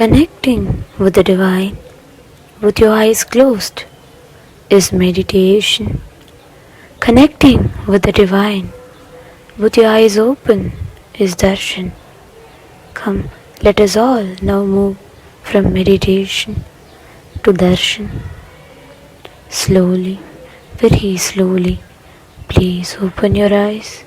Connecting with the divine with your eyes closed is meditation. Connecting with the divine with your eyes open is darshan. Come, let us all now move from meditation to darshan. Slowly, very slowly, please open your eyes.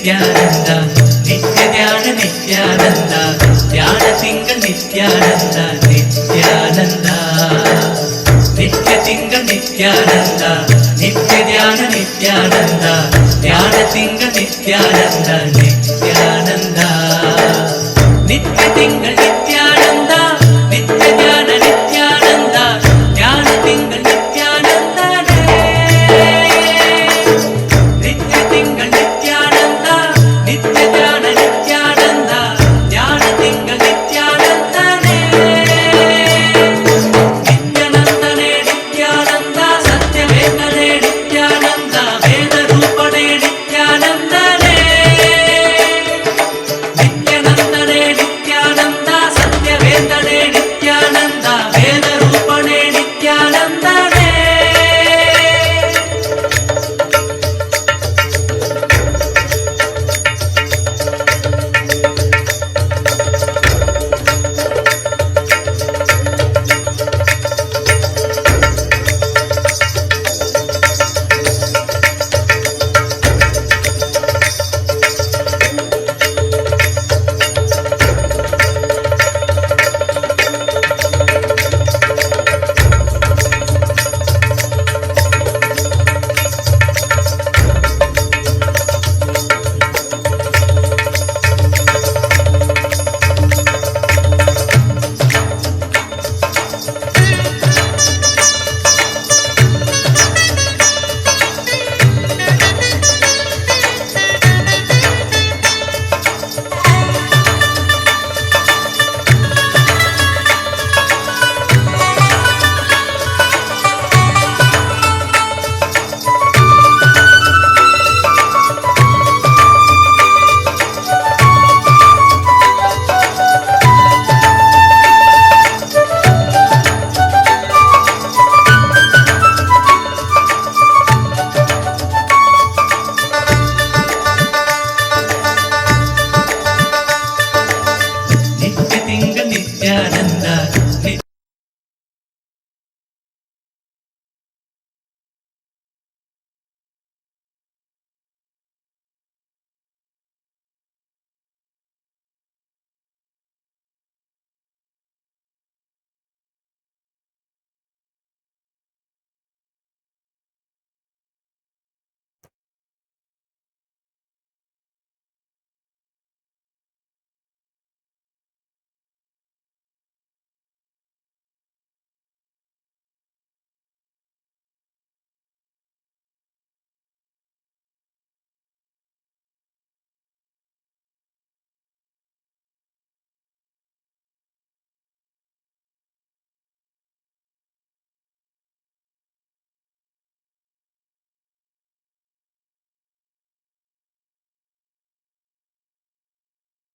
Nithyananda ನಿತ್ಯ ಧ್ಯಾನ ನಿತ್ಯಾನಂದ ಧ್ಯಾನ ತಿಂಗಳ ನಿತ್ಯಾನಂದ ನಿತ್ಯಾನಂದ ನಿತ್ಯ ತಿಂಗಳ ನಿತ್ಯಾನಂದ ನಿತ್ಯ ಧ್ಯಾನ ನಿತ್ಯಾನಂದ ಧ್ಯಾನ ತಿಂಗಳ ನಿತ್ಯಾನಂದ ನಿತ್ಯಾನಂದ ನಿತ್ಯ ತಿಂಗಳ ನಿತ್ಯಾನಂದ ನಿತ್ಯ ಧ್ಯಾನ ನಿತ್ಯಾನಂದ ಧ್ಯಾನ ತಿಂಗಳ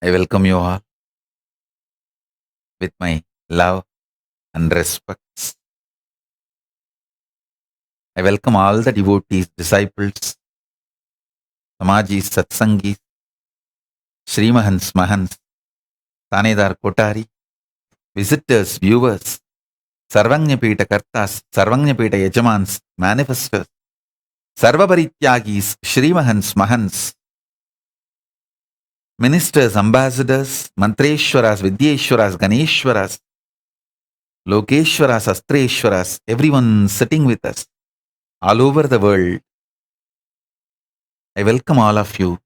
I welcome you all with my love and respects. I welcome all the devotees, disciples, Samajis, Satsangis, Srimahans, Mahans, Tanedar Kotari, visitors, viewers, Sarvanyapita Kartas, Sarvanyapita Yajamans, manifestors, Sarvaparityagis, Srimahans, Mahans, ministers, ambassadors, Mantreshwaras, Vidyeshwaras, Ganeshwaras, Lokeshwaras, Astreshwaras, everyone sitting with us all over the world. I welcome all of you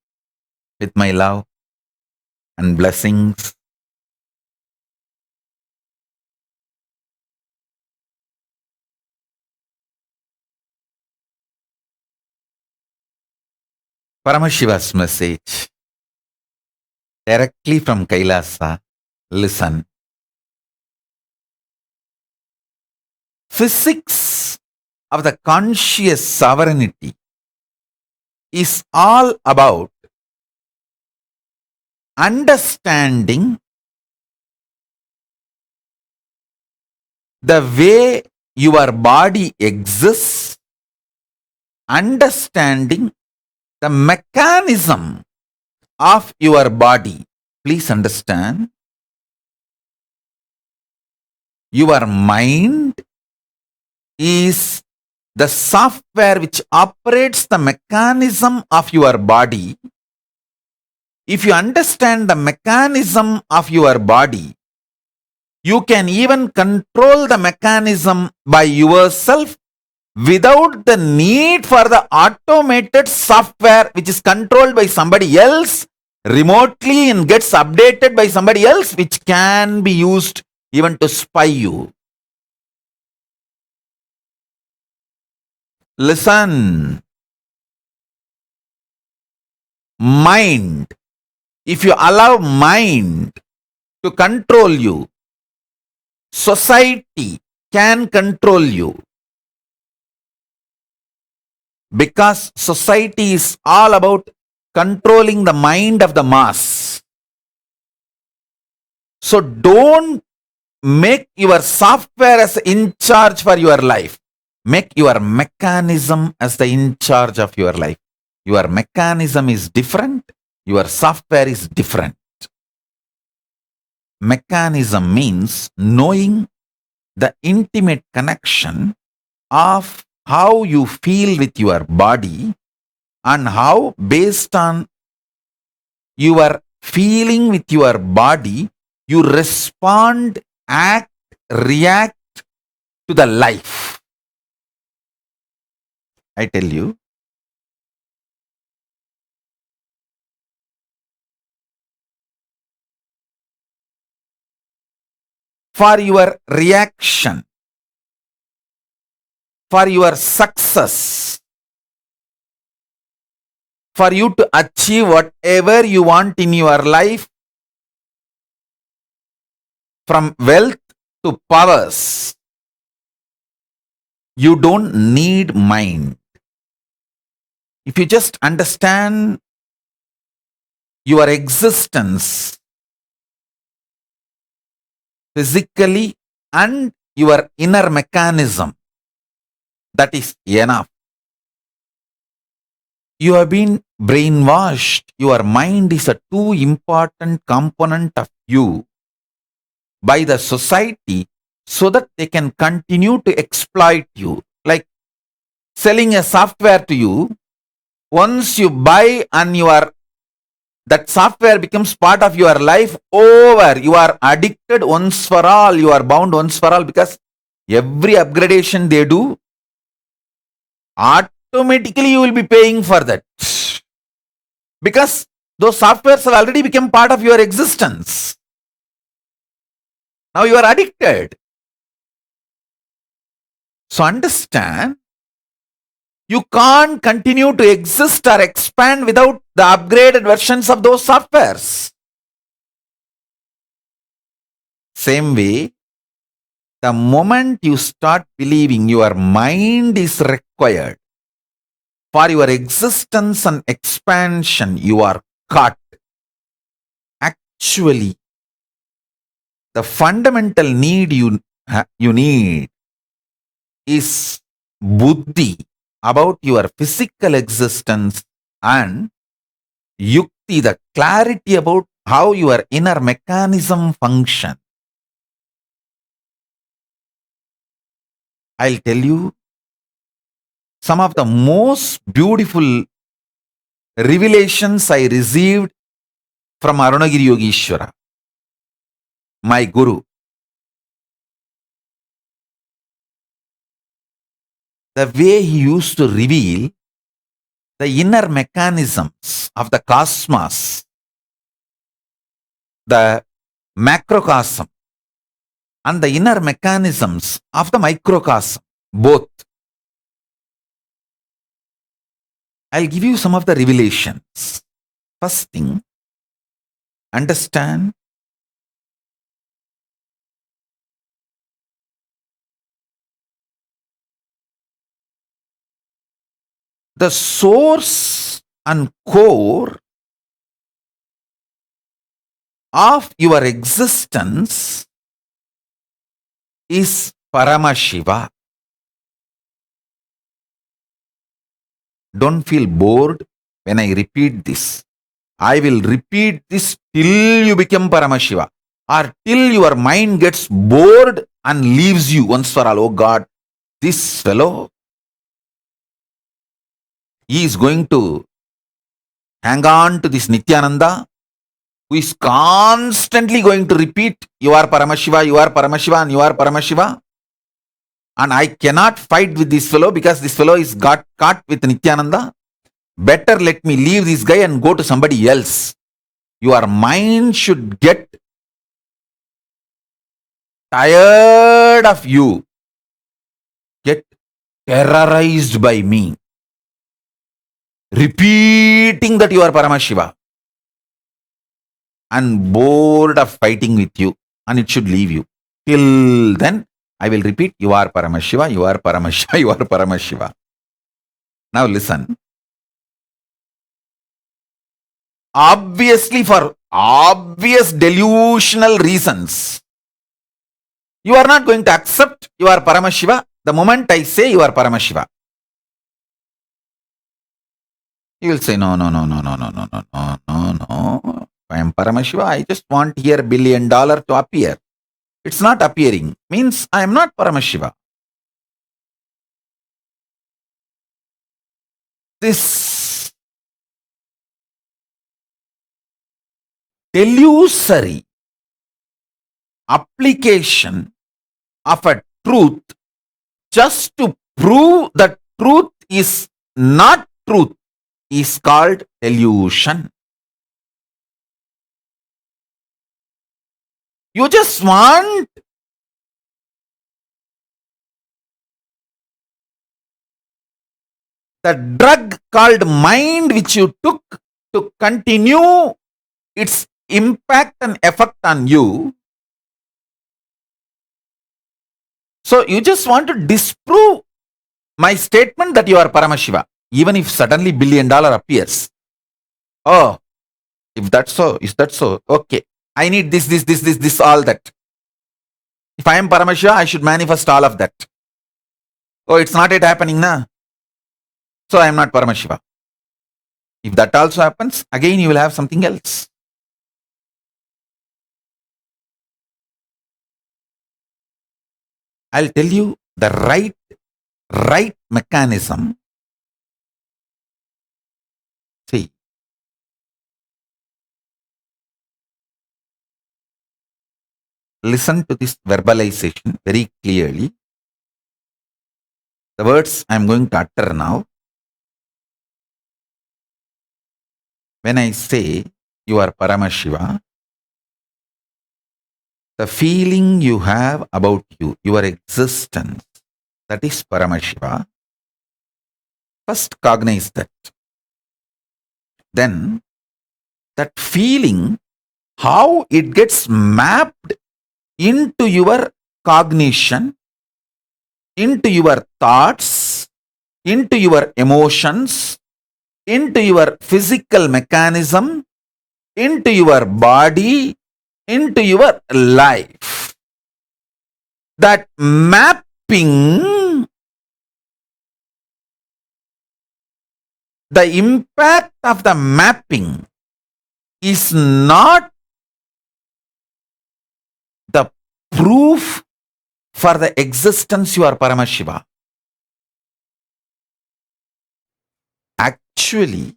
with my love and blessings. Paramashiva's message directly from Kailasa. Listen. Physics of the conscious sovereignty is all about understanding the way your body exists, understanding the mechanism of your body. Please understand, your mind is the software which operates the mechanism of your body. If you understand the mechanism of your body, you can even control the mechanism by yourself without the need for the automated software which is controlled by somebody else remotely and gets updated by somebody else, which can be used even to spy you. Listen. Mind. If you allow mind to control you, society can control you. Because society is all about controlling the mind of the mass. So don't make your software as in charge for your life. Make your mechanism as the in charge of your life. Your mechanism is different. Your software is different. Mechanism means knowing the intimate connection of how you feel with your body and how, based on your feeling with your body, you respond, act, react to the life. I tell you, for your reaction, for your success, for you to achieve whatever you want in your life, from wealth to powers, you don't need mind. If you just understand your existence physically and your inner mechanism, that is enough. You have been brainwashed. Your mind is a too important component of you by the society so that they can continue to exploit you. Like selling a software to you, once you buy and that software becomes part of your life, over. You are addicted once for all. You are bound once for all, because every upgradation they do, automatically you will be paying for that. Because those softwares have already become part of your existence. Now you are addicted. So understand, you can't continue to exist or expand without the upgraded versions of those softwares. Same way, the moment you start believing your mind is required for your existence and expansion, you are caught. Actually, the fundamental need you need is buddhi about your physical existence, and yukti, the clarity about how your inner mechanism function. I'll tell you some of the most beautiful revelations I received from Arunagiri Yogeshwara, my guru. The way he used to reveal the inner mechanisms of the cosmos, the macrocosm, and the inner mechanisms of the microcosm, both. I'll give you some of the revelations. First thing, understand the source and core of your existence is Paramashiva. Don't feel bored when I repeat this. I will repeat this till you become Paramashiva, or till your mind gets bored and leaves you once for all. Oh God, this fellow, he is going to hang on to this Nityananda, who is constantly going to repeat, you are Paramashiva, you are Paramashiva, and you are Paramashiva. And I cannot fight with this fellow because this fellow is got caught with Nityananda. Better let me leave this guy and go to somebody else. Your mind should get tired of you, get terrorized by me, repeating that you are Paramashiva, and bored of fighting with you, and it should leave you. Till then, I will repeat, you are Paramashiva, you are Paramashiva, you are Paramashiva. Now listen. Obviously, for obvious delusional reasons, you are not going to accept you are Paramashiva the moment I say you are Paramashiva. You will say, no. If I am Paramashiva, I just want here $1 billion to appear. It's not appearing. Means I am not Paramashiva. This delusory application of a truth just to prove that truth is not truth is called delusion. You just want the drug called mind which you took to continue its impact and effect on you. So you just want to disprove my statement that you are Paramashiva, even if suddenly $1 billion appears. Oh, if that's so, is that so? Okay, I need this, all that. If I am Paramashiva, I should manifest all of that. Oh, it's not yet happening now. So I am not Paramashiva. If that also happens, again you will have something else. I'll tell you the right mechanism. See, listen to this verbalization very clearly. The words I am going to utter now. When I say you are Paramashiva, the feeling you have about you, your existence, that is Paramashiva. First cognize that. Then that feeling, how it gets mapped into your cognition, into your thoughts, into your emotions, into your physical mechanism, into your body, into your life. That mapping, the impact of the mapping is not the proof for the existence you are Paramashiva. Actually,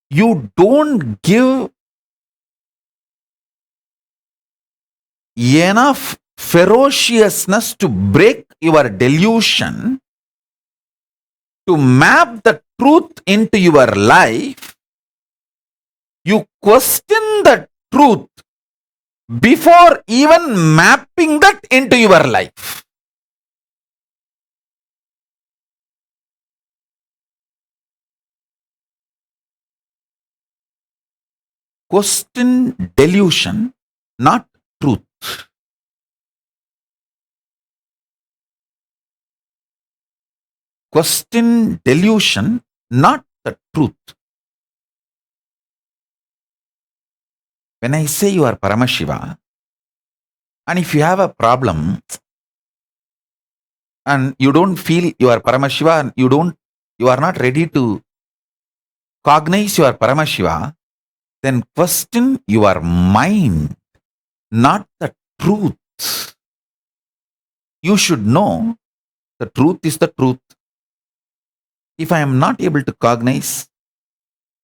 you don't give enough ferociousness to break your delusion, to map the truth into your life. You question the truth before even mapping that into your life. Question delusion, not truth. Question delusion, not the truth. When I say you are Paramashiva, and if you have a problem and you don't feel you are Paramashiva and you are not ready to cognize you are Paramashiva, then question your mind, not the truth. You should know the truth is the truth. If I am not able to cognize,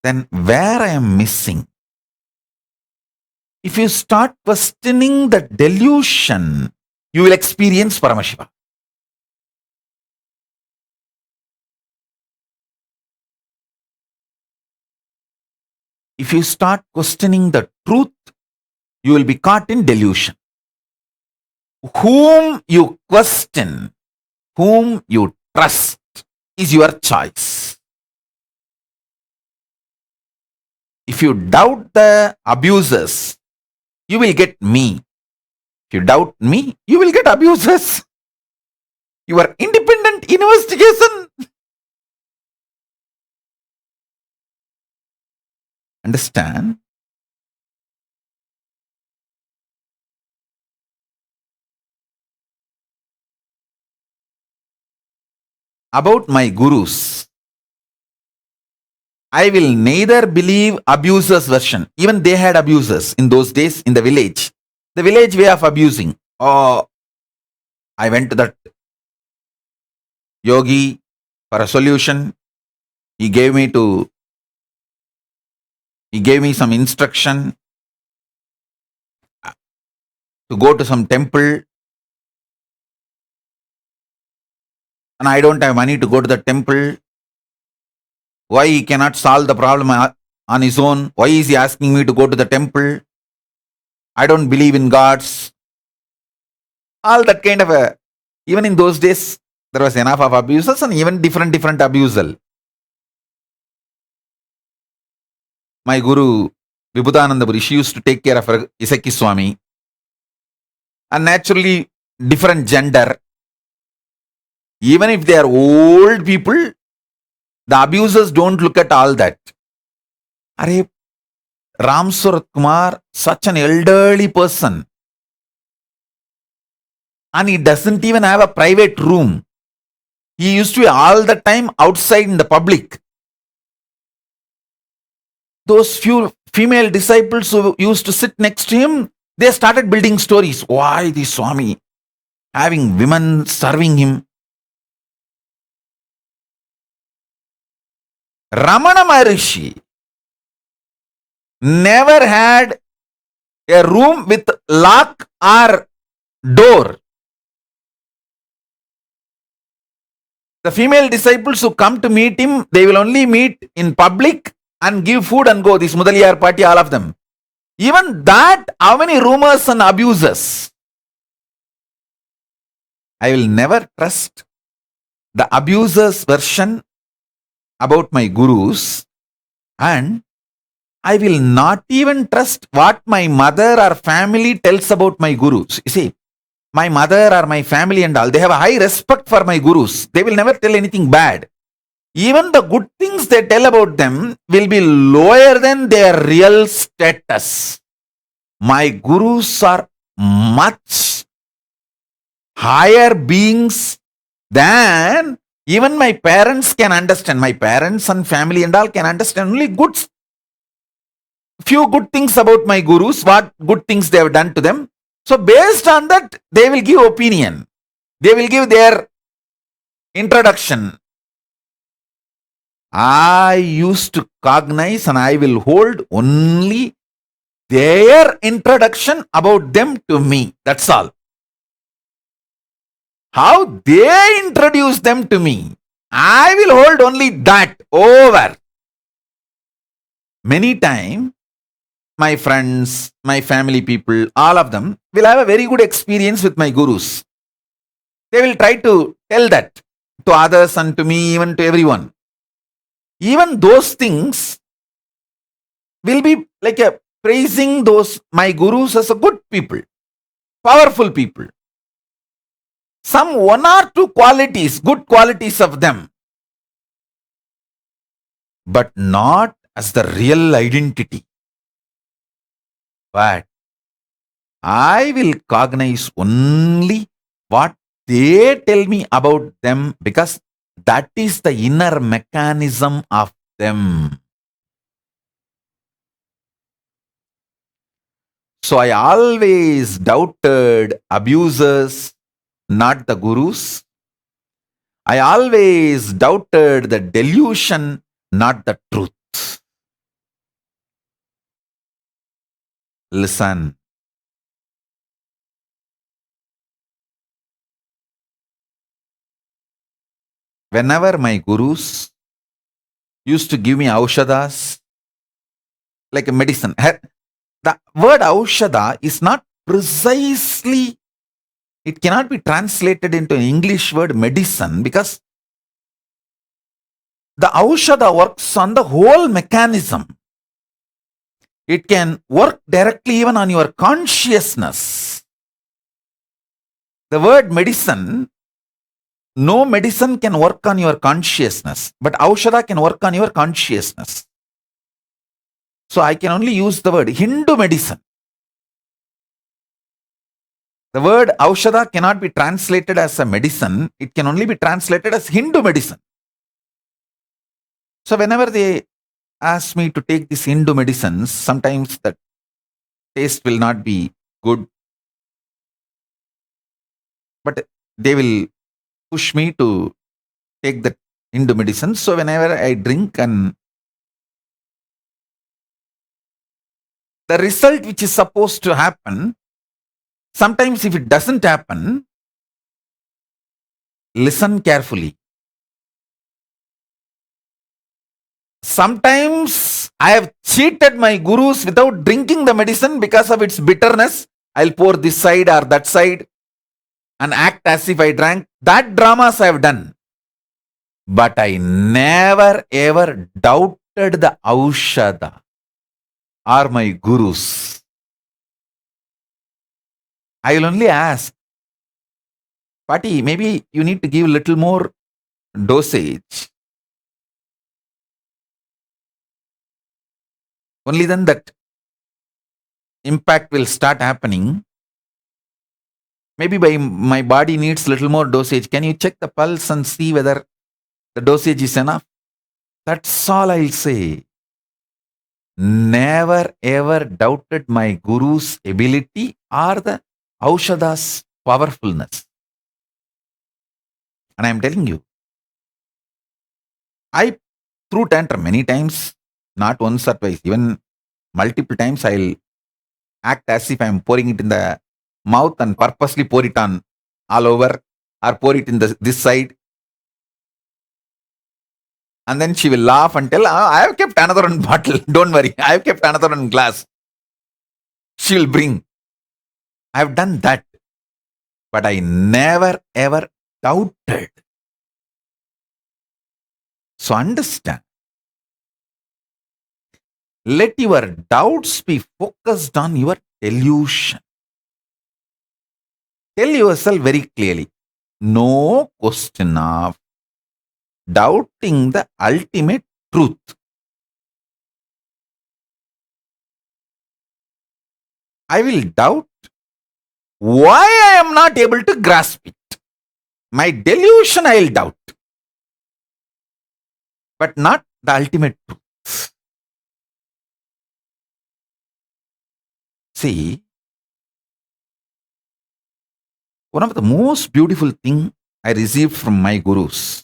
then where I am missing? If you start questioning the delusion, you will experience Paramashiva. If you start questioning the truth, you will be caught in delusion. Whom you question, whom you trust is your choice. If you doubt the abusers, you will get me. If you doubt me, you will get abusers. Your independent investigation. Understand? About my gurus, I will neither believe abusers' version. Even they had abusers in those days in the village. The village way of abusing. Oh, I went to that yogi for a solution. He gave me some instruction to go to some temple. And I don't have money to go to the temple. Why he cannot solve the problem on his own? Why is he asking me to go to the temple? I don't believe in gods. All that kind of a... Even in those days, there was enough of abusers and even different abusal. My guru, Vibhutananda Puri, she used to take care of her Isaki Swami. And naturally, different gender. Even if they are old people, the abusers don't look at all that. Are Ram Surat Kumar, such an elderly person. And he doesn't even have a private room. He used to be all the time outside in the public. Those few female disciples who used to sit next to him, they started building stories. Why the Swami having women serving him? Ramana Maharishi never had a room with lock or door. The female disciples who come to meet him, they will only meet in public and give food and go. This Mudaliyar party, all of them. Even that, how many rumors and abuses? I will never trust the abuser's version about my gurus, and I will not even trust what my mother or family tells about my gurus. You see, my mother or my family and all, they have a high respect for my gurus. They will never tell anything bad. Even the good things they tell about them will be lower than their real status. My gurus are much higher beings than even my parents can understand. My parents and family and all can understand only few good things about my gurus, what good things they have done to them. So based on that, they will give opinion. They will give their introduction. I used to cognize and I will hold only their introduction about them to me. That's all. How they introduce them to me, I will hold only that over. Many times, my friends, my family people, all of them will have a very good experience with my gurus. They will try to tell that to others and to me, even to everyone. Even those things will be like a praising those my gurus as a good people, powerful people. Some one or two qualities, good qualities of them, but not as the real identity. But I will cognize only what they tell me about them, because that is the inner mechanism of them. So I always doubted abusers, not the gurus. I always doubted the delusion, not the truth. Listen. Whenever my gurus used to give me aushadas, like a medicine, the word aushada is not precisely, it cannot be translated into an English word medicine, because the aushada works on the whole mechanism. It can work directly even on your consciousness. The word medicine, no medicine can work on your consciousness, but aushada can work on your consciousness. So I can only use the word Hindu medicine. The word aushada cannot be translated as a medicine. It can only be translated as Hindu medicine. So whenever they ask me to take these Hindu medicines, sometimes the taste will not be good, but they will push me to take the Hindu medicine. So whenever I drink, and the result which is supposed to happen, sometimes if it doesn't happen, listen carefully. Sometimes I have cheated my gurus without drinking the medicine because of its bitterness. I'll pour this side or that side and act as if I drank. That dramas I have done. But I never ever doubted the aushada or my gurus. I will only ask, Pati, maybe you need to give a little more dosage. Only then that impact will start happening. Maybe my body needs little more dosage. Can you check the pulse and see whether the dosage is enough? That's all I'll say. Never ever doubted my guru's ability or the aushada's powerfulness. And I'm telling you, I threw tantrum many times, not once or twice, even multiple times. I'll act as if I'm pouring it in the mouth and purposely pour it on all over, or pour it in this side. And then she will laugh and tell, I have kept another one bottle. Don't worry. I have kept another one glass. She will bring. I have done that. But I never ever doubted. So understand. Let your doubts be focused on your delusion. Tell yourself very clearly, no question of doubting the ultimate truth. I will doubt why I am not able to grasp it. My delusion I will doubt, but not the ultimate truth. See, one of the most beautiful things I received from my gurus,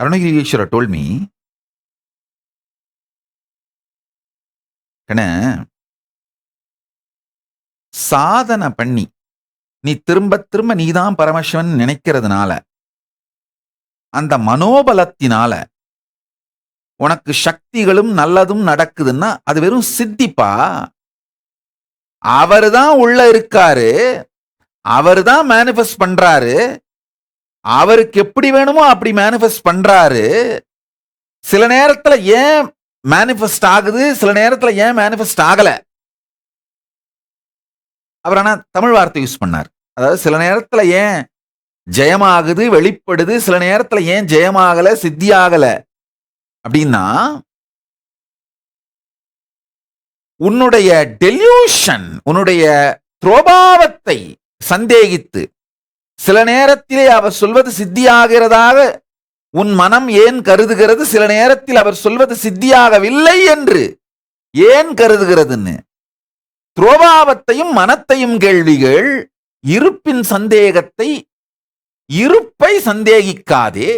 Arunagiri Yeshwara told me, சாதனை பண்ணி நீ திரும்ப திரும்ப நீதான் பரமசிவன் நினைக்கிறதுனால, அந்த மனோபலத்தினால உனக்கு சக்திகளும் நல்லதும் நடக்குதுன்னா அது வெறும் சித்திப்பா. அவர்தான் உள்ள இருக்காரு, அவர்தான் மேனிஃபெஸ்ட் பண்றாரு, அவருக்கு எப்படி வேணுமோ அப்படி மேனிஃபெஸ்ட் பண்றாரு. சில நேரத்துல ஏன் மேனிஃபெஸ்ட் ஆகுது, சில நேரத்துல ஏன் மேனிஃபெஸ்ட் ஆகல. அவர் ஆனா தமிழ் வார்த்தை யூஸ் பண்ணார். அதாவது சில நேரத்துல ஏன் ஜெயமாகுது, வெளிப்படுது, சில நேரத்துல ஏன் ஜெயமாகல, சித்தியாகல அப்படின்னா, உன்னுடைய டெல்யூஷன், உன்னுடைய துரோபாவத்தை சந்தேகித்து சில நேரத்திலே அவர் சொல்வது சித்தியாகிறதாக உன் மனம் ஏன் கருதுகிறது, சில நேரத்தில் அவர் சொல்வது சித்தியாகவில்லை என்று ஏன் கருதுகிறதுன்னு. துரோபாவத்தையும் மனத்தையும் கேள்விகள், இருப்பின் சந்தேகத்தை, இருப்பை சந்தேகிக்காதே.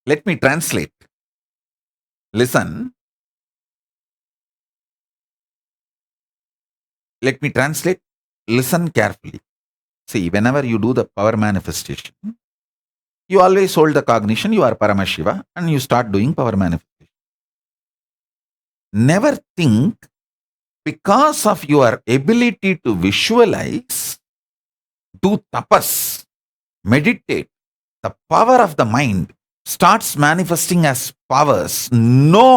Let me translate. Listen. Let me translate. Listen carefully. See, whenever you do the power manifestation, you always hold the cognition, you are Paramashiva, and you start doing power manifestation. Never think because of your ability to visualize, do tapas, meditate, the power of the mind starts manifesting as powers. No,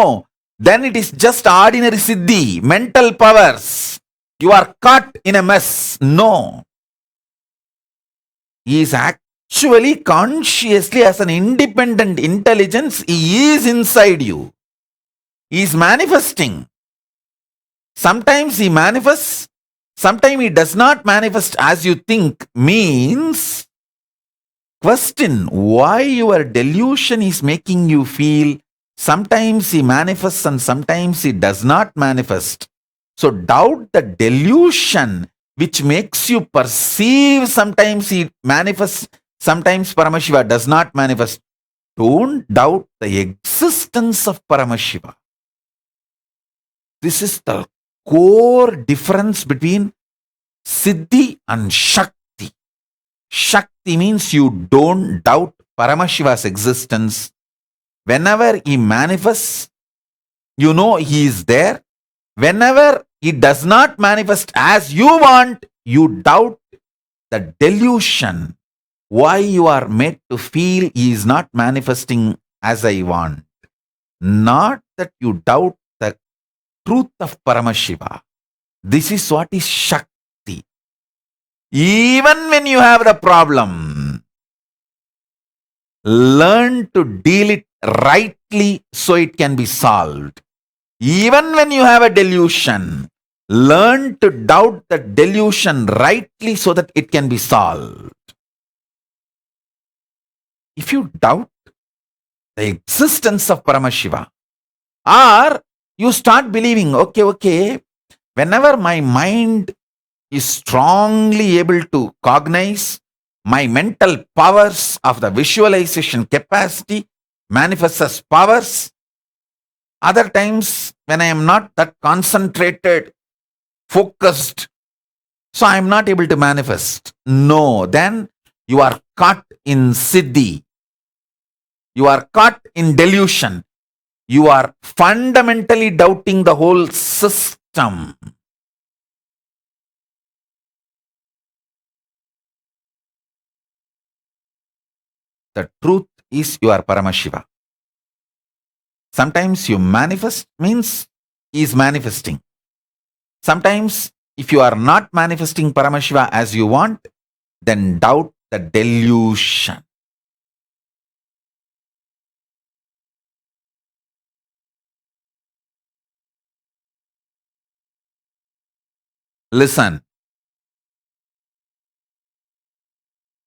then it is just ordinary siddhi, mental powers. You are caught in a mess. No. He is actually consciously as an independent intelligence, he is inside you. He is manifesting. Sometimes he manifests, sometimes he does not manifest as you think. Means, question why your delusion is making you feel sometimes he manifests and sometimes he does not manifest. So doubt the delusion which makes you perceive sometimes he manifests, sometimes Paramashiva does not manifest. Don't doubt the existence of Paramashiva. This is the core difference between Siddhi and Shakti. Shakti means you don't doubt Paramashiva's existence. Whenever he manifests, you know he is there. Whenever he does not manifest as you want, you doubt the delusion. Why you are made to feel he is not manifesting as I want. Not that you doubt the truth of Paramashiva. This is what is Shakti. Even when you have the problem, learn to deal it rightly so it can be solved. Even when you have a delusion, learn to doubt the delusion rightly so that it can be solved. If you doubt the existence of Paramashiva, or you start believing, okay, whenever my mind is strongly able to cognize, my mental powers of the visualization capacity manifests as powers. Other times, when I am not that concentrated, focused, so I am not able to manifest. No, then you are caught in siddhi. You are caught in delusion. You are fundamentally doubting the whole system. The truth is you are Paramashiva. Sometimes you manifest means he is manifesting. Sometimes if you are not manifesting Paramashiva as you want, then doubt the delusion. Listen.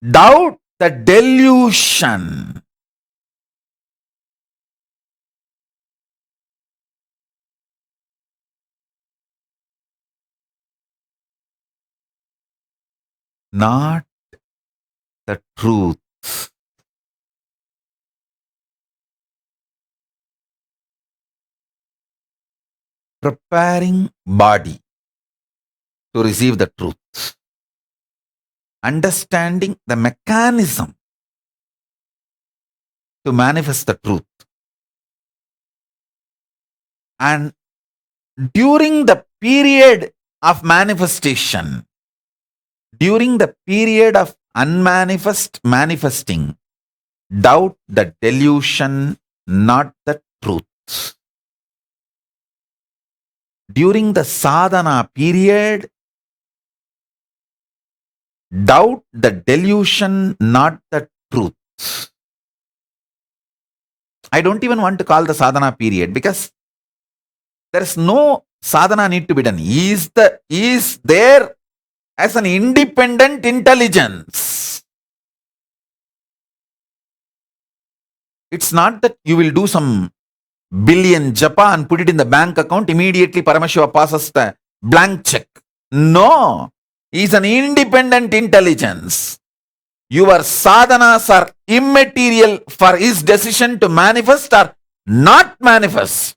Doubt the delusion. Not the truth. Preparing body to receive the truth. Understanding the mechanism to manifest the truth. And during the period of manifestation, during the period of manifesting, doubt the delusion, not the truth. During the sadhana period, doubt the delusion, not the truth. I don't even want to call the sadhana period because there is no sadhana need to be done. He is there as an independent intelligence. It's not that you will do some billion japa and put it in the bank account, immediately Paramashiva passes the blank check. No, he is an independent intelligence. Your sadhanas are immaterial for his decision to manifest or not manifest.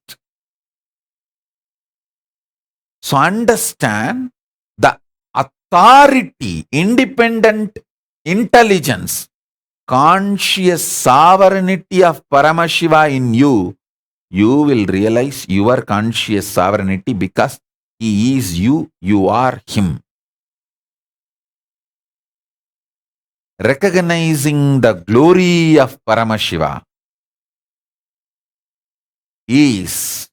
So understand the authority, independent intelligence, conscious sovereignty of Paramashiva in you. You will realize your conscious sovereignty because he is you, you are him. Recognizing the glory of Paramashiva is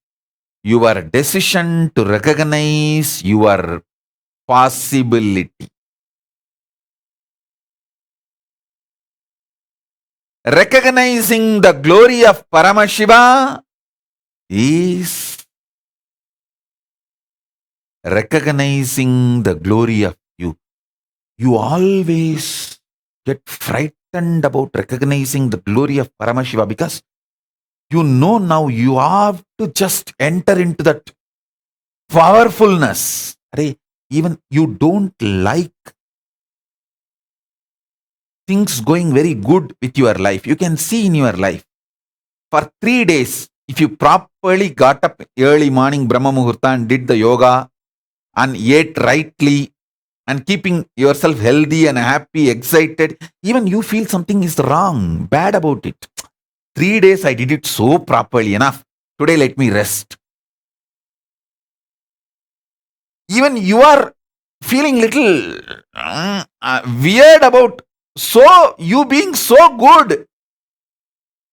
your decision to recognize your possibility. Recognizing the glory of Paramashiva is recognizing the glory of you. You always get frightened about recognizing the glory of Paramashiva because you know now you have to just enter into that powerfulness. Even you don't like things going very good with your life. You can see in your life. For 3 days, if you properly got up early morning Brahma Muhurta and did the yoga and ate rightly and keeping yourself healthy and happy, excited, even you feel something is wrong, bad about it. 3 days I did it so properly enough. Today let me rest. Even you are feeling little weird about you being so good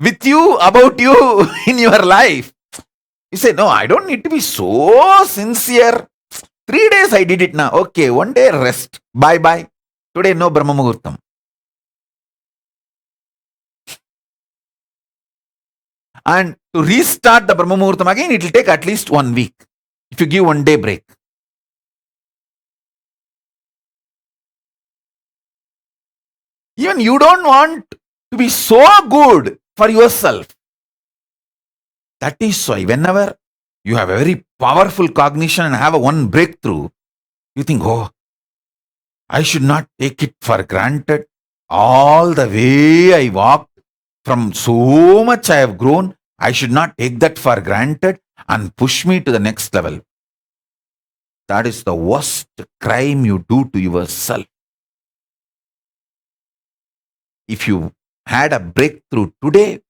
with you, about you in your life. You say, no, I don't need to be so sincere. 3 days I did it now. Okay, 1 day rest. Bye. Today no Brahma Muhurtam. And to restart the Brahma Muhurtam again, it will take at least 1 week. If you give 1 day break. Even you don't want to be so good for yourself. That is why whenever you have a very powerful cognition and have a one breakthrough, you think, oh, I should not take it for granted. All the way I walked, from so much I have grown, I should not take that for granted and push me to the next level. That is the worst crime you do to yourself. If you had a breakthrough today,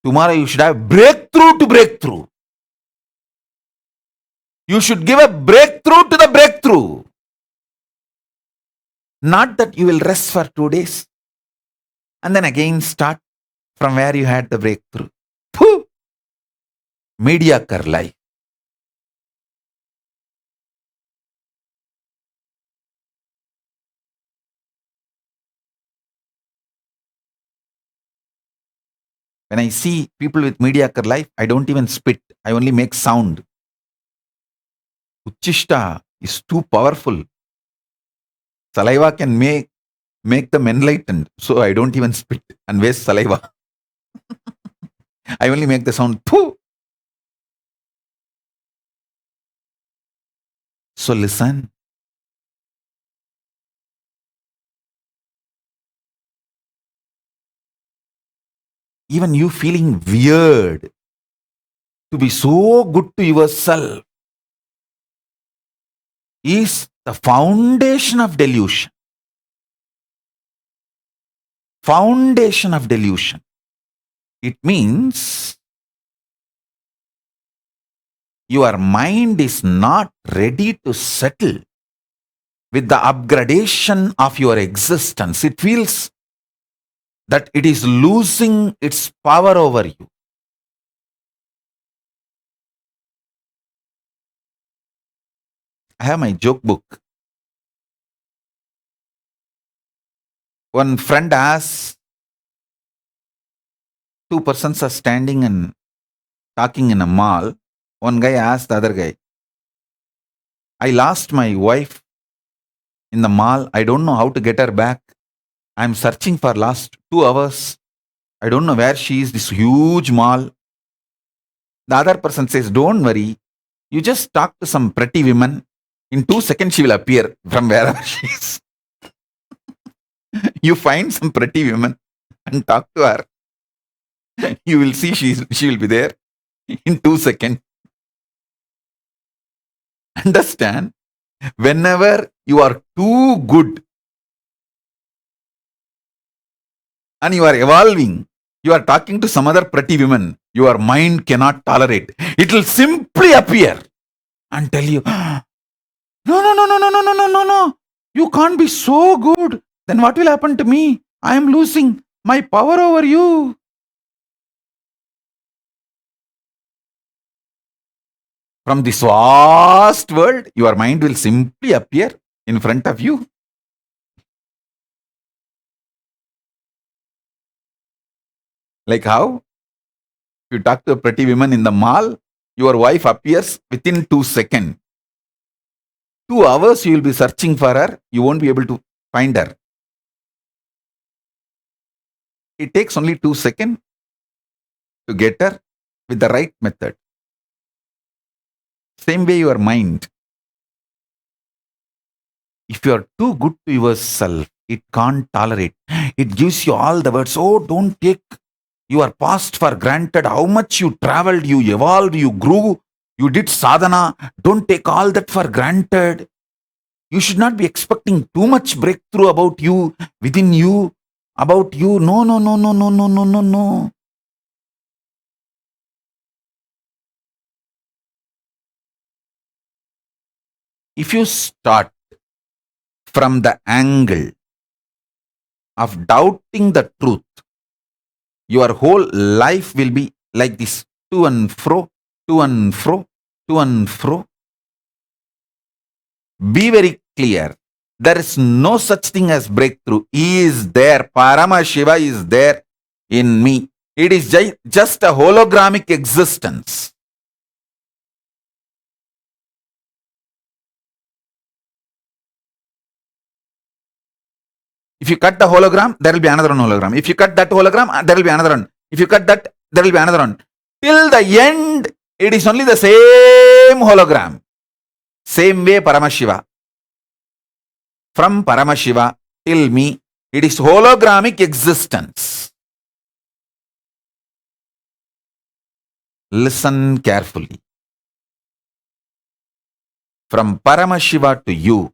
tomorrow you should have breakthrough to breakthrough. You should give a breakthrough to the breakthrough. Not that you will rest for 2 days and then again start from where you had the breakthrough. Pooh! Mediocre life. When I see people with mediocre life, I don't even spit. I only make sound. Uchishta is too powerful. Saliva can make them enlightened. So I don't even spit and waste saliva. I only make the sound poo. So listen. Even you feeling weird to be so good to yourself is the foundation of delusion. Foundation of delusion. It means your mind is not ready to settle with the upgradation of your existence. It feels that it is losing its power over you. I have my joke book. One friend asks, two persons are standing and talking in a mall. One guy asked the other guy, I lost my wife in the mall. I don't know how to get her back. I'm searching for last 2 hours. I don't know where she is, this huge mall. The other person says, don't worry. You just talk to some pretty women. In 2 seconds, she will appear from wherever she is. You find some pretty women and talk to her. You will see she will be there in 2 seconds. Understand? Whenever you are too good and you are evolving, you are talking to some other pretty woman, your mind cannot tolerate. It will simply appear and tell you, no, no, no, no, no, no, no, no, no, no. You can't be so good. Then what will happen to me? I am losing my power over you. From this vast world, your mind will simply appear in front of you. Like how? If you talk to a pretty woman in the mall, your wife appears within 2 seconds. 2 hours you will be searching for her, you won't be able to find her. It takes only 2 seconds to get her with the right method. Same way your mind. If you are too good to yourself, it can't tolerate. It gives you all the words. Oh, don't take your past for granted. How much you traveled, you evolved, you grew, you did sadhana. Don't take all that for granted. You should not be expecting too much breakthrough about you, within you, about you. No, no, no, no, no, no, no, no, no. If you start from the angle of doubting the truth, your whole life will be like this, to and fro, to and fro, to and fro. Be very clear. There is no such thing as breakthrough. He is there. Paramashiva is there in me. It is just a hologramic existence. If you cut the hologram, there will be another one hologram. If you cut that hologram, there will be another one. If you cut that, there will be another one. Till the end, it is only the same hologram. Same way Paramashiva. From Paramashiva till me, it is hologramic existence. Listen carefully. From Paramashiva to you,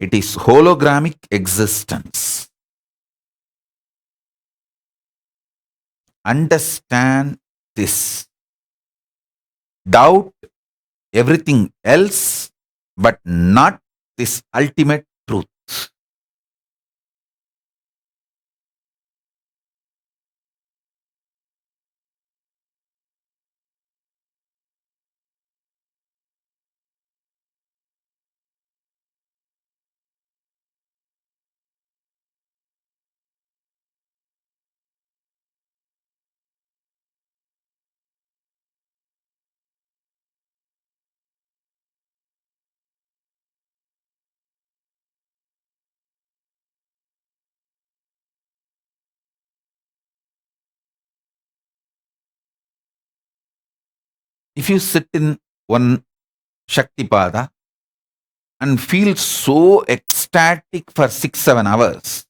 it is hologramic existence. Understand this. Doubt everything else, but not this ultimate truth. If you sit in one Shaktipada and feel so ecstatic for 6-7 hours,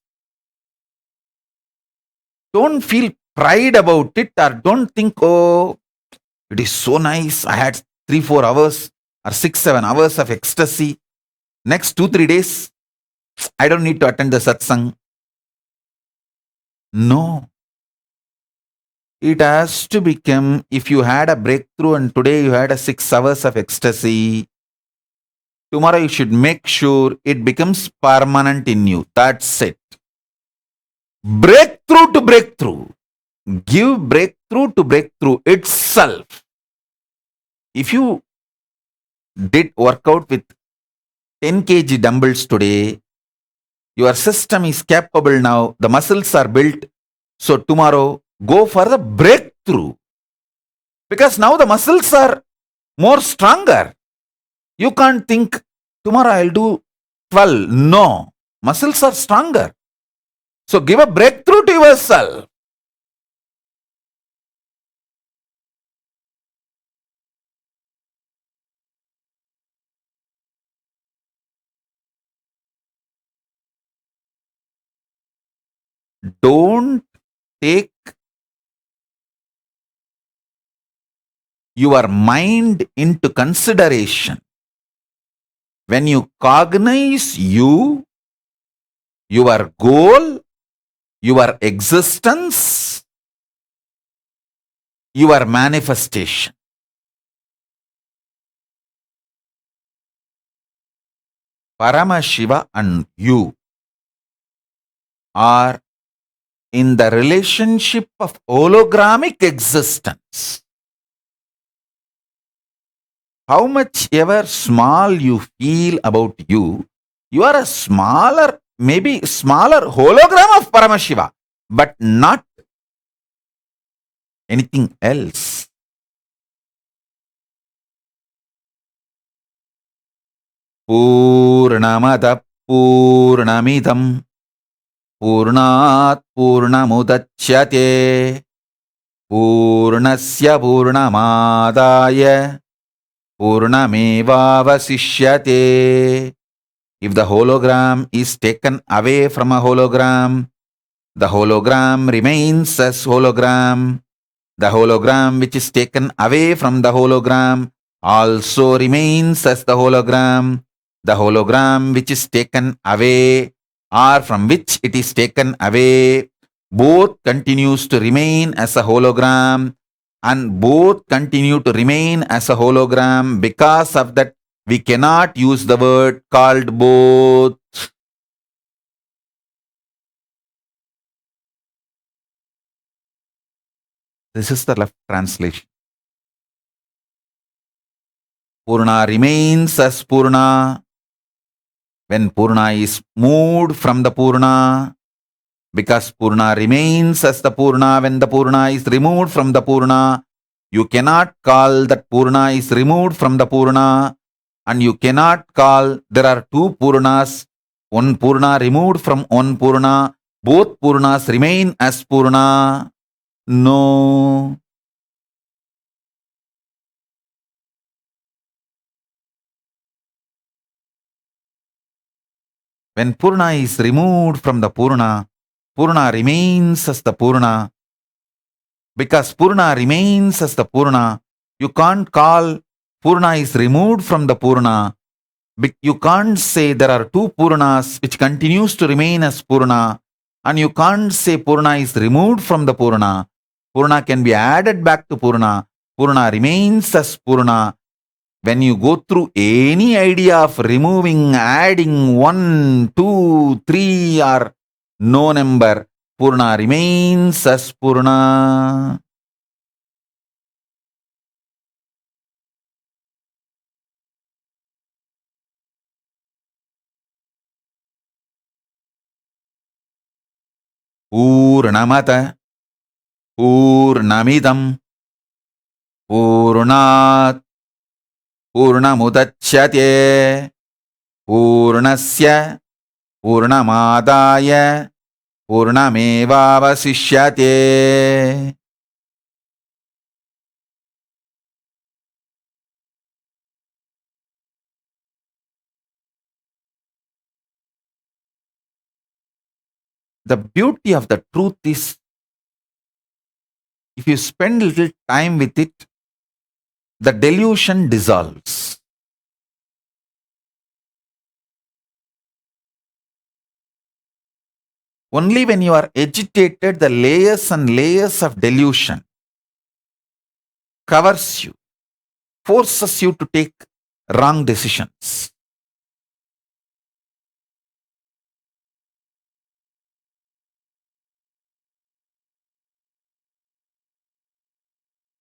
don't feel pride about it, or don't think, oh, it is so nice. I had 3-4 hours or 6-7 hours of ecstasy. Next 2-3 days, I don't need to attend the satsang. No. It has to become, if you had a breakthrough and today you had a 6 hours of ecstasy, tomorrow you should make sure it becomes permanent in you. That's it. Breakthrough to breakthrough. Give breakthrough to breakthrough itself. If you did workout with 10 kg dumbbells today, your system is capable now, the muscles are built. So tomorrow, go for the breakthrough. Because now the muscles are more stronger. You can't think, tomorrow I'll do 12. No, muscles are stronger. So give a breakthrough to yourself. Don't take your mind into consideration. When you cognize you, your goal, your existence, your manifestation. Paramashiva and you are in the relationship of hologramic existence. How much ever small you feel about you, you are a smaller, maybe smaller hologram of Paramashiva, but not anything else. Purnamada Purnamidam Purnat Purnamudachyate Purnasya Purnamadaya Purnamevavasishyate. If the hologram is taken away from a hologram, the hologram remains as hologram. The hologram which is taken away from the hologram also remains as the hologram. The hologram which is taken away or from which it is taken away, both continues to remain as a hologram, and both continue to remain as a hologram. Because of that, we cannot use the word called both. This is the left translation. Purna remains as Purna when Purna is moved from the Purna, because Purna remains as the Purna when the Purna is removed from the Purna. You cannot call that Purna is removed from the Purna, and you cannot call there are two Purnas, one Purna removed from one Purna, both Purnas remain as Purna. No. When Purna is removed from the Purna, Purna remains as the Purna. Because Purna remains as the Purna, you can't call Purna is removed from the Purna. You can't say there are two Purnas which continues to remain as Purna, and you can't say Purna is removed from the Purna. Purna can be added back to Purna. Purna remains as Purna. When you go through any idea of removing, adding 1, 2, 3 or no number, Purna remains as Purna. Purnamata Purnamidam Purnat Purnamudachyate Purnasya Purnamadaya Purnamevavasishyate. The beauty of the truth is, if you spend a little time with it, the delusion dissolves. Only when you are agitated, the layers and layers of delusion covers you, forces you to take wrong decisions.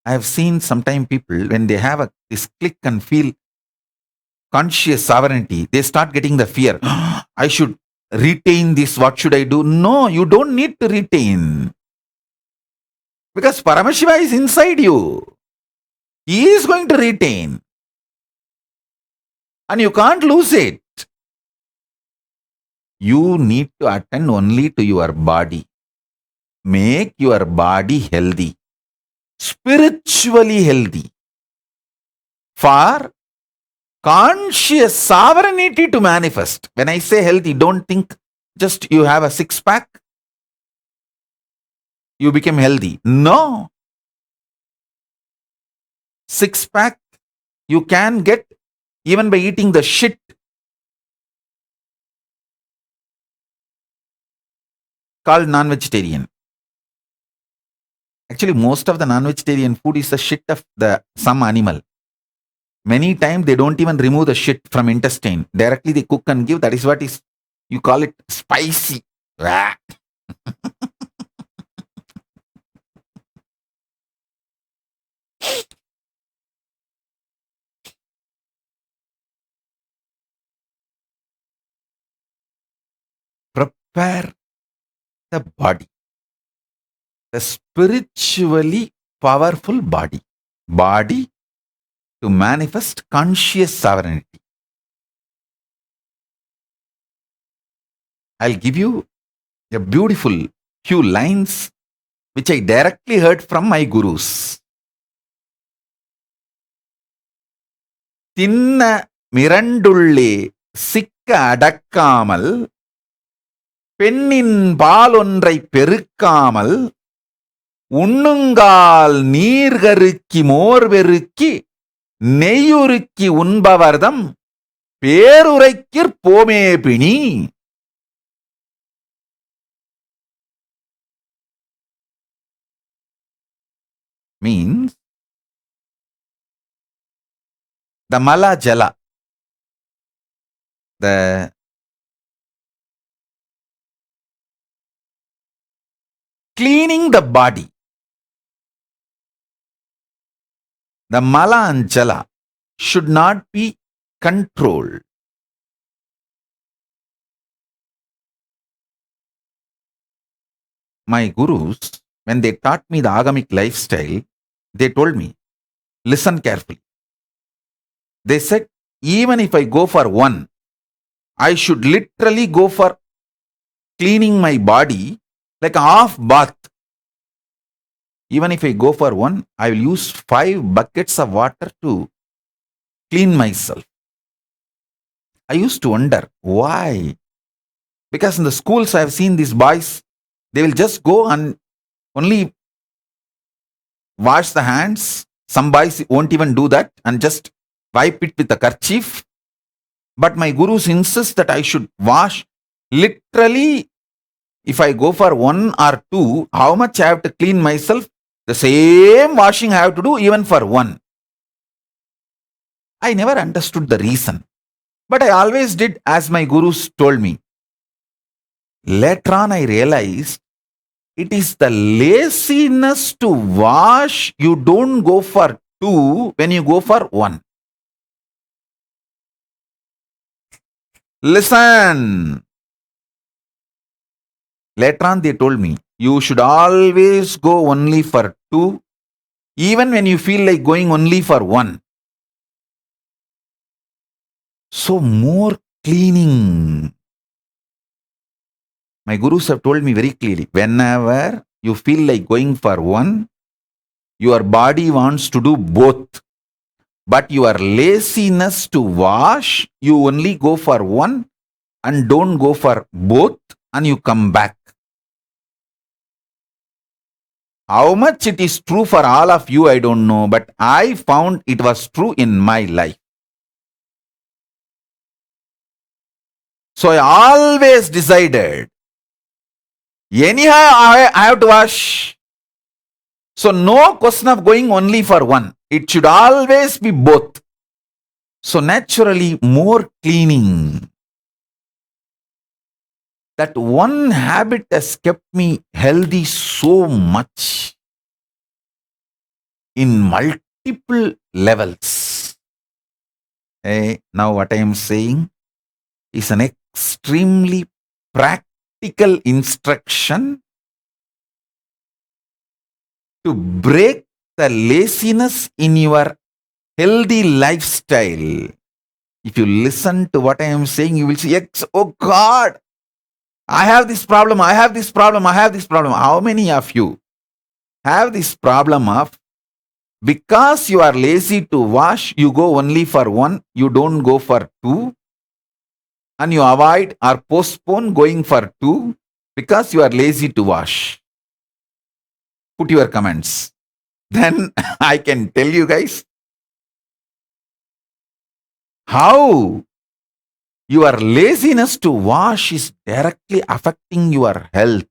I have seen sometimes people, when they have this click and feel conscious sovereignty, they start getting the fear. I should retain this. What should I do? No, you don't need to retain. Because Paramashiva is inside you. He is going to retain. And you can't lose it. You need to attend only to your body. Make your body healthy. Spiritually healthy. For conscious sovereignty to manifest. When I say healthy, don't think just you have a six-pack, you become healthy. No. Six-pack you can get even by eating the shit called non-vegetarian. Actually, most of the non-vegetarian food is the shit of some animal. Many times they don't even remove the shit from intestine. Directly they cook and give. That is what is, you call it spicy. Prepare the body. The spiritually powerful body. Body to manifest conscious sovereignty. I'll give you a beautiful few lines which I directly heard from my gurus. தின்ன மிரண்டுள்ளே சிக்க அடக்காமல் பெண்ணின் பாலொன்றை பெருக்காமல் உண்ணுங்கால் நீர்கருக்கி மோர்வெருக்கி நெய்யுருக்கி உண்பவர்தம் பேருரைக்கிற் போமே பிணி. Means the mala jala, the cleaning the body, the mala and jala should not be controlled. My gurus, when they taught me the agamic lifestyle, they told me, listen carefully. They said, even if I go for one, I should literally go for cleaning my body like a half bath. Even if I go for one, I will use 5 buckets of water to clean myself. I used to wonder, why? Because in the schools I have seen these boys, they will just go and only wash the hands. Some boys won't even do that and just wipe it with a kerchief. But my gurus insist that I should wash literally. If I go for 1 or 2, how much I have to clean myself? The same washing I have to do even for 1. I never understood the reason. But I always did as my gurus told me. Later on I realized it is the laziness to wash. You don't go for 2 when you go for 1. Listen. Later on they told me, you should always go only for 2, even when you feel like going only for 1. So more cleaning. My gurus have told me very clearly, whenever you feel like going for 1, your body wants to do both. But your laziness to wash, you only go for 1 and don't go for both and you come back. How much it is true for all of you, I don't know, but I found it was true in my life. So I always decided, anyhow I have to wash. So no question of going only for one. It should always be both. So naturally, more cleaning. That one habit has kept me healthy so much in multiple levels. Now what I am saying is an extremely practical instruction to break the laziness in your healthy lifestyle. If you listen to what I am saying, you will see, oh God, I have this problem, I have this problem, I have this problem. How many of you have this problem of because you are lazy to wash, you go only for one, you don't go for two, and you avoid or postpone going for two because you are lazy to wash? Put your comments. Then I can tell you guys how your laziness to wash is directly affecting your health.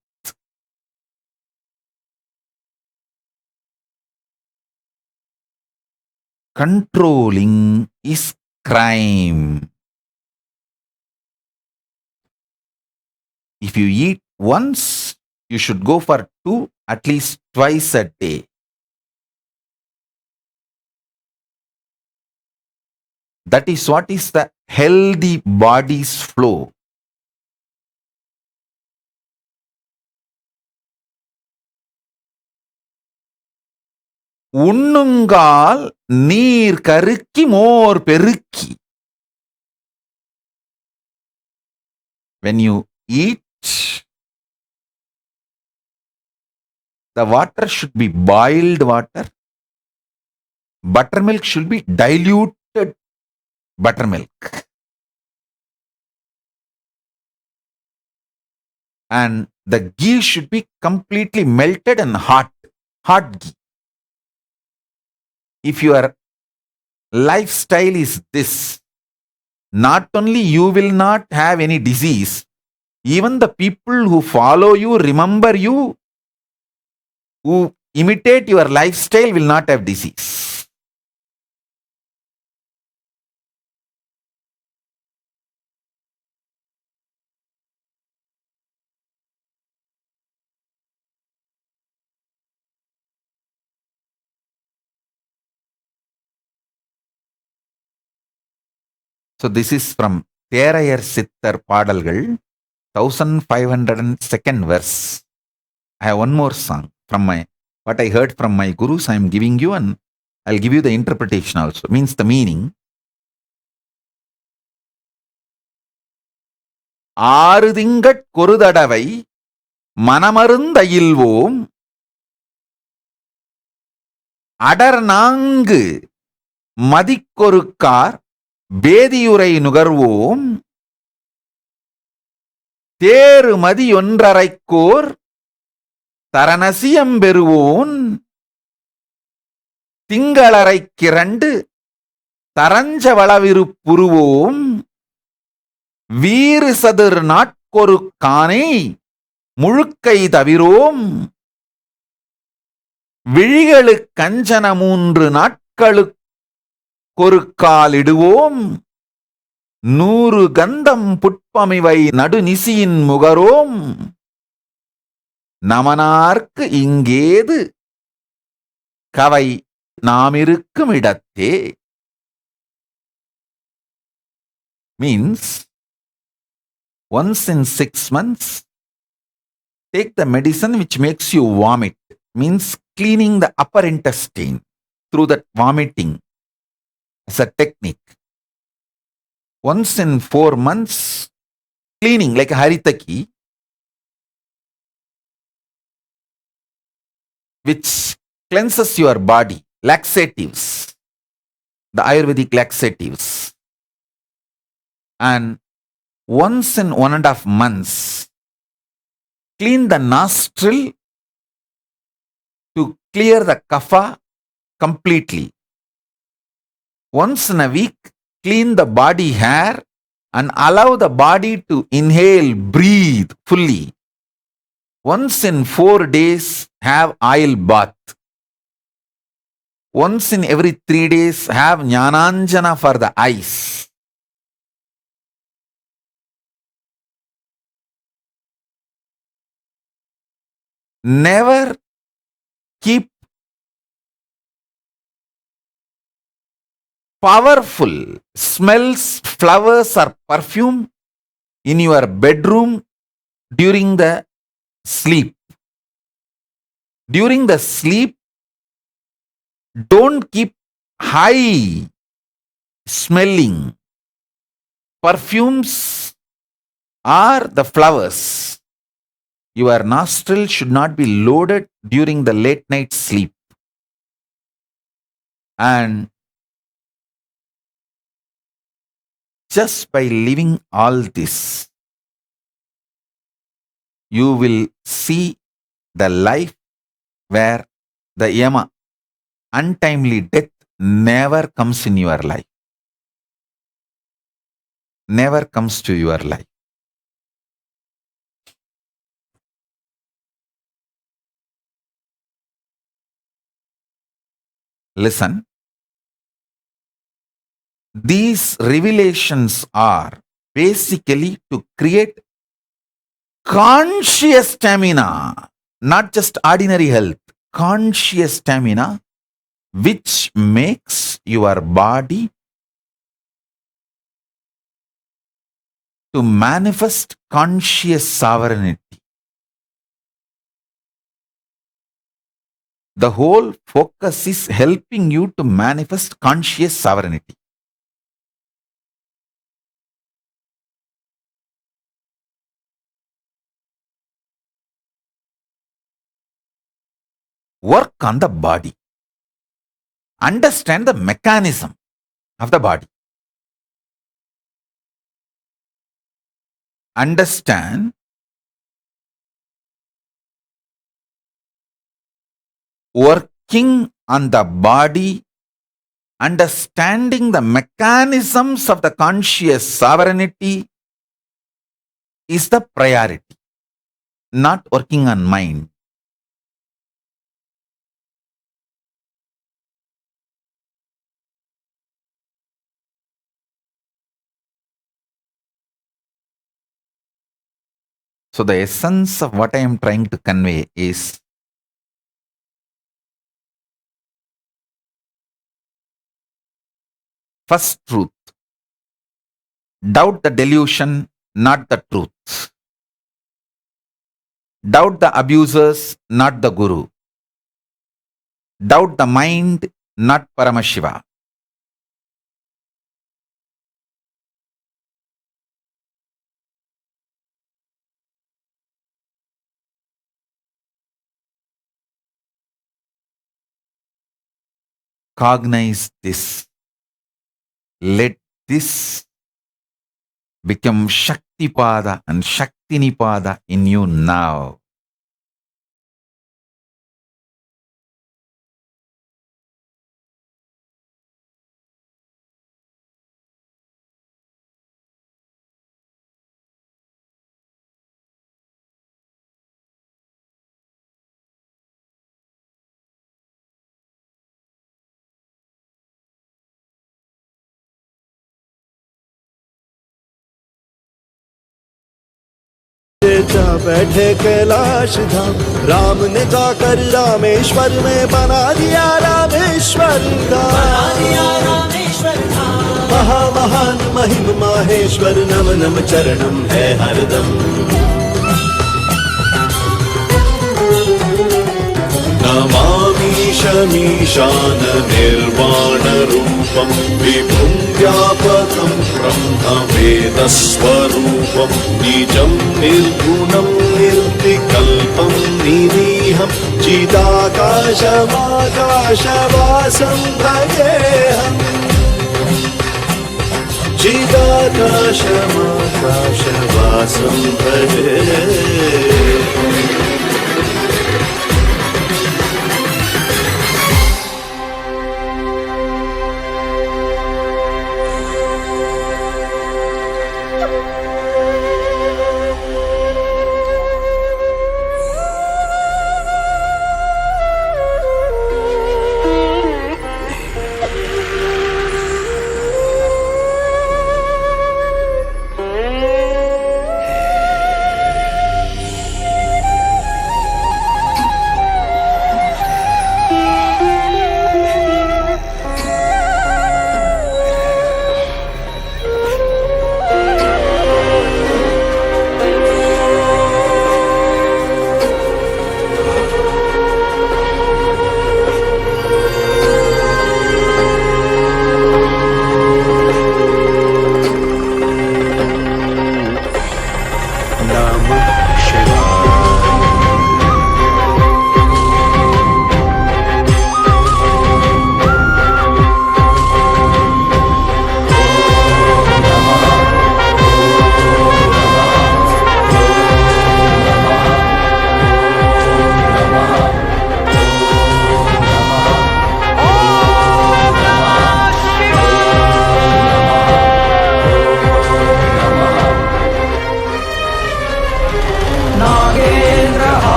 Controlling is crime. If you eat once, you should go for two, at least twice a day. That is what is the healthy body's flow. உண்ணுங்கால் நீர் கருக்கி மோர் பெருக்கி. When you eat, the water should be boiled water. Buttermilk should be diluted buttermilk. And the ghee should be completely melted and hot ghee. If your lifestyle is this, not only you will not have any disease, even the people who follow you, remember you, who imitate your lifestyle will not have disease. So this is from Therayar Sittar Padalgal, 1502nd verse. I have one more song from what I heard from my gurus. I am giving you, and I'll give you the interpretation also. Means the meaning. ஆறு திங்கட் கொருதடவை மனமருந்தயில்வோம் அடர் நான்கு மதிக்கொருக்கார் பேதியுரை நுகர்வோம் தேறு மதியொன்றரைக்கோர் தரநசியம் பெறுவோன் திங்களரைக்கிரண்டு தரஞ்சவளவிருப்புருவோம் வீறு சதுர் நாட்கொரு கானை முழுக்கை தவிரோம் விழிகளுக் கஞ்சன 3 நாட்களுக்கொரு காலிடுவோம் 100 கந்தம் புட்பமிவை நடுநிசியின் முகரோம் நமனார்க்கு இங்கேது கவை நாமிருக்கும் இடத்தே. Means, once in 6 months, take the medicine which makes you vomit. Means cleaning the upper intestine through that vomiting as a technique. Once in 4 months, cleaning like haritaki, which cleanses your body, laxatives, the Ayurvedic laxatives. And once in 1.5 months, clean the nostril to clear the kapha completely. Once in a week, clean the body hair and allow the body to inhale, breathe fully. Once in 4 days, have oil bath. once in every 3 days have Jnananjana for the eyes. Never keep powerful smells, flowers or perfume in your bedroom during the sleep. During the sleep, don't keep high smelling perfumes or the flowers. Your nostril should not be loaded during the late night sleep. And just by living all this, you will see the life where the Yama, untimely death, never comes in your life. Never comes to your life. Listen. These revelations are basically to create conscious stamina, not just ordinary health, conscious stamina, which makes your body to manifest conscious sovereignty. The whole focus is helping you to manifest conscious sovereignty. Work on the body. Understand the mechanism of the body. Understand working on the body, understanding the mechanisms of the conscious sovereignty is the priority, not working on mind. So the essence of what I am trying to convey is first truth. Doubt the delusion, not the truth. Doubt the abusers, not the guru. Doubt the mind, not Paramashiva. Cognize this. Let this become Shaktipada and Shaktinipada in you now. जा बैठे कैलाश धाम, राम ने जाकर रामेश्वर में बना दिया रामेश्वर धाम। महा महान महिम माहेश्वर, नम नम चरणम है हरदम। नमामि शमीशान निर्वाण रूपम, विभुं व्यापकं ब्रह्म वेद स्वरूपम, निजं निर्गुणं निर्विकल्पं निरीहं, चिदाकाशमाकाशवासं भजेऽहम्। चिदाकाशमाकाशवासं भजेऽहम्।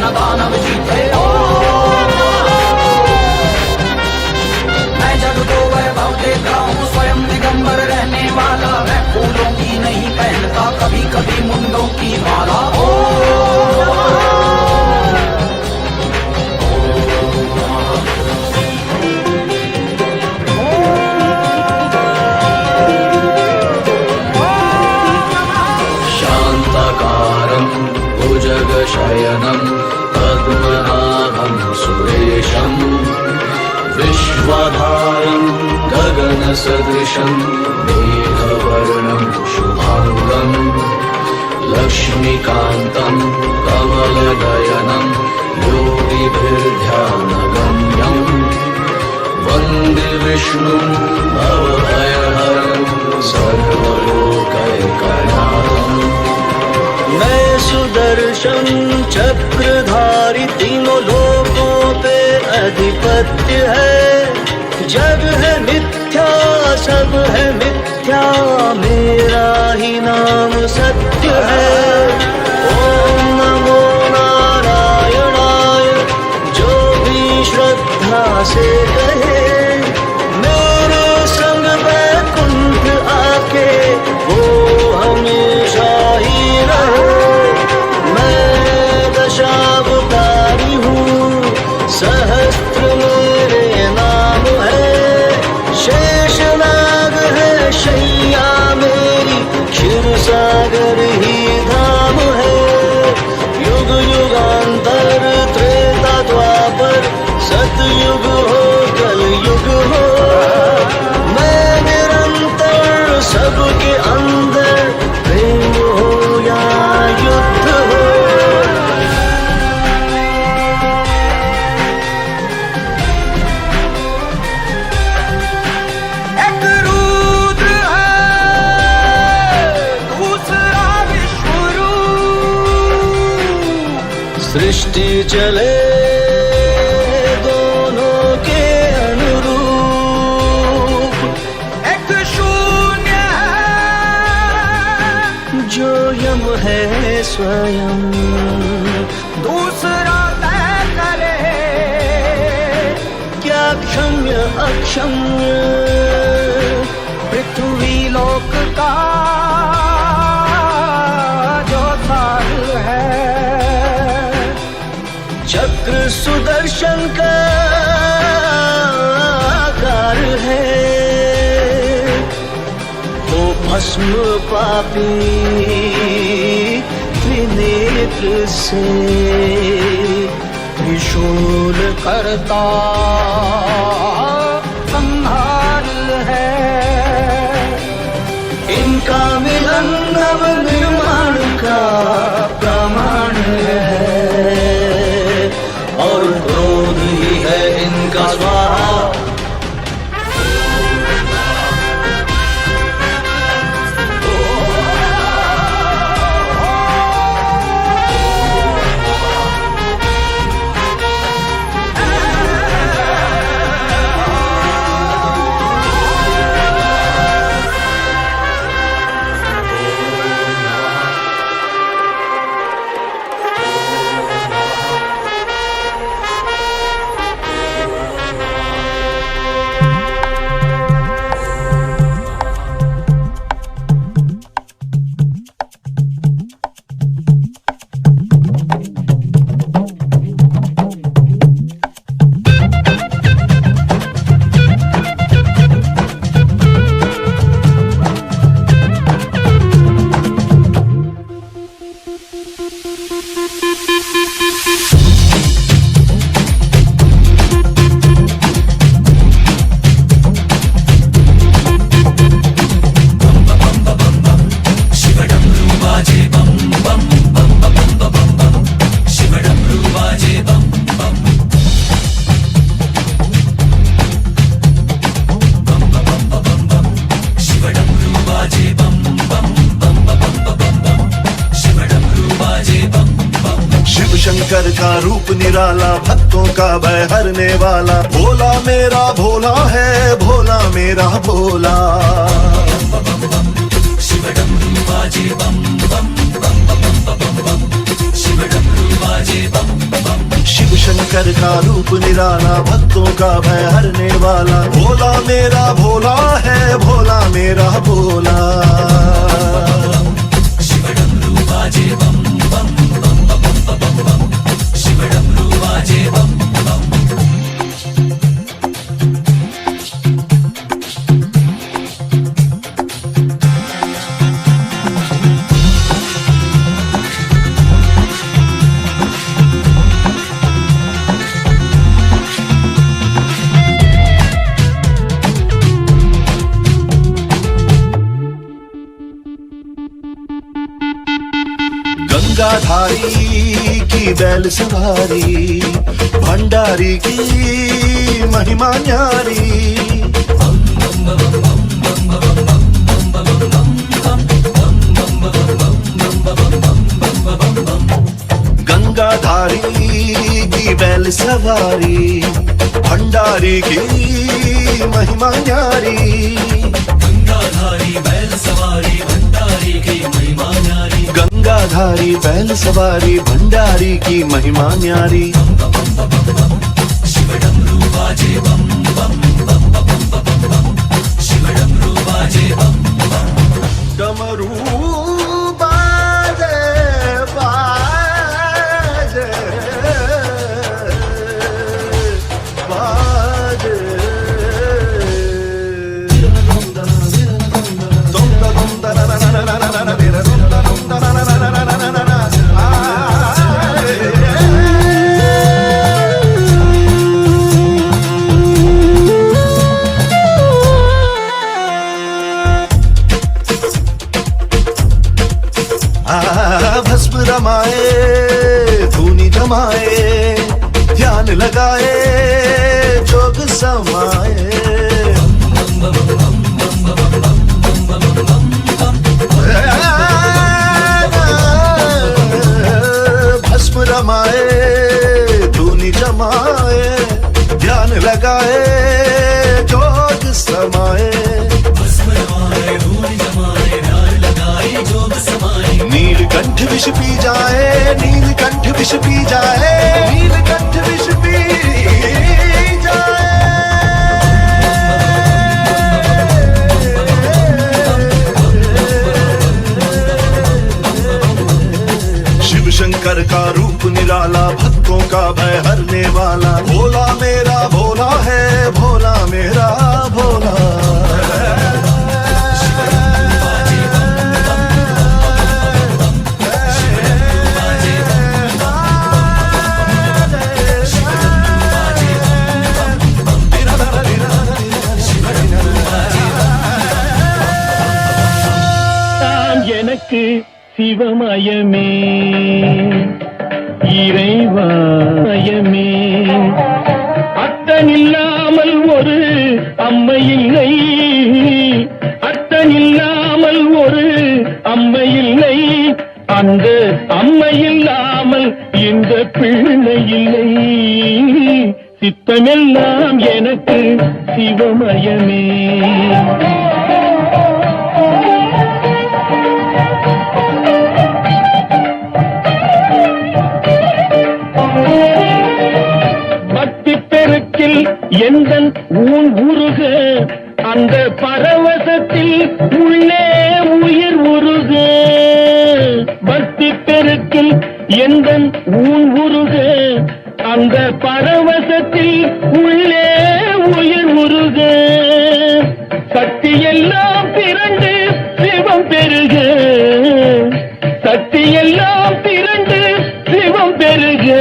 न दानव जीते। मैं जग को वैभव देता हूँ, स्वयं दिगंबर रहने वाला। मैं फूलों की नहीं पहनता, कभी कभी मुंडों की माला। शान्ताकारं भुजगशयनं पद्मनाभं सुरेशं, विश्वधारं गगनसदृशं मेघवर्णं शुभाङ्गं, लक्ष्मीकान्तं कमलनयनं योगिभिर्ध्यानगम्यं, वन्दे विष्णुं भवभयहरं सर्वलोकैकनाथम्। मैं सुदर्शन चक्रधारी, तीनों लोकों पे अधिपत्य है। जग है मिथ्या, सब है मिथ्या, मेरा ही नाम सत्य है। ओम नमो नारायणाय, जो भी श्रद्धा से कहे, मेरे संग वैकुंठ आके वो हमेशा ही रहे। मैं दशावतारी हूँ, सहस्त्र मेरे नाम है। शेषनाग है शैया मेरी, क्षीर सागर ही धाम है। युग युगांतर त्रेता द्वापर, सतयुग हो कलयुग हो, मैं निरंतर सबके अंदर, प्रेम हो या युद्ध हो। एक रुद्र है, दूसरा विश्वरूप। सृष्टि चले दोनों के अनुरूप, एक शून्य है, जो यम है स्वयं। दूसरा तय करे। क्या क्षम्य अक्षम्य, पृथ्वी लोक का जो सार है, चक्र सुदर्शन का आकार है। वो भस्म पापी त्रिनेत्र से, त्रिशूल करता संहार है। इनका मिलन नव निर्माण का प्रमाण है, और क्रोध ही है इनका स्वाहा। शंकर का रूप निराला, भक्तों का भय हरने वाला। भोला मेरा भोला है, भोला मेरा भोला। शिव डमरू बाजे बम बम बम बम बम बम, शिव डमरू बाजे बम बम। शंकर का रूप निराला, भक्तों का भय हरने वाला। भोला मेरा भोला है, भोला मेरा भोला। गंगाधारी की बैल सवारी, भंडारी की महिमा न्यारी। गंगाधारी की बैल सवारी, भंडारी की महिमा न्यारी। गंगाधारी बैल सवारी, भंडारी की महिमा न्यारी। गंगाधारी बैल सवारी, भंडारी की महिमा न्यारी। शिव डमरू बाजे बम बम बम बम बम बम, शिव डमरू बाजे बम बम। डमरू बाजे बाजे बाजे। भस्म रमाए, धूनी जमाए, ध्यान लगाए, जोग समाए। भस्म रमाए, धूनी जमाए, ध्यान लगाए, जोग समाए। नीलकंठ विष पी जाए, नीलकंठ विष पी जाए, नीलकंठ विष पी जाए। शिव शंकर का रूप निराला, भक्तों का भय हरने वाला। भोला मेरा भोला है, भोला मेरा भोला। எனக்கு சிவமயமே, இறைவாயமே. அத்தனில்லாமல் ஒரு அம்மையில்லை, அத்தனில்லாமல் ஒரு அம்மையில்லை. அந்த அம்மையில்லாமல் இந்த பிள்ளை இல்லை. சித்தமெல்லாம் எனக்கு சிவமயமே. எந்தன் ஊன் உருக, அந்த பரவசத்தில் உள்ளே உயிர் உருக. பக்தி பெருக்கில் எந்தன் ஊன் உருக, அந்த பரவசத்தில் உள்ளே உயிர் உருக. சக்தி எல்லாம் திரண்டு சிவம் பெருக, சக்தி எல்லாம் திரண்டு சிவம் பெருக.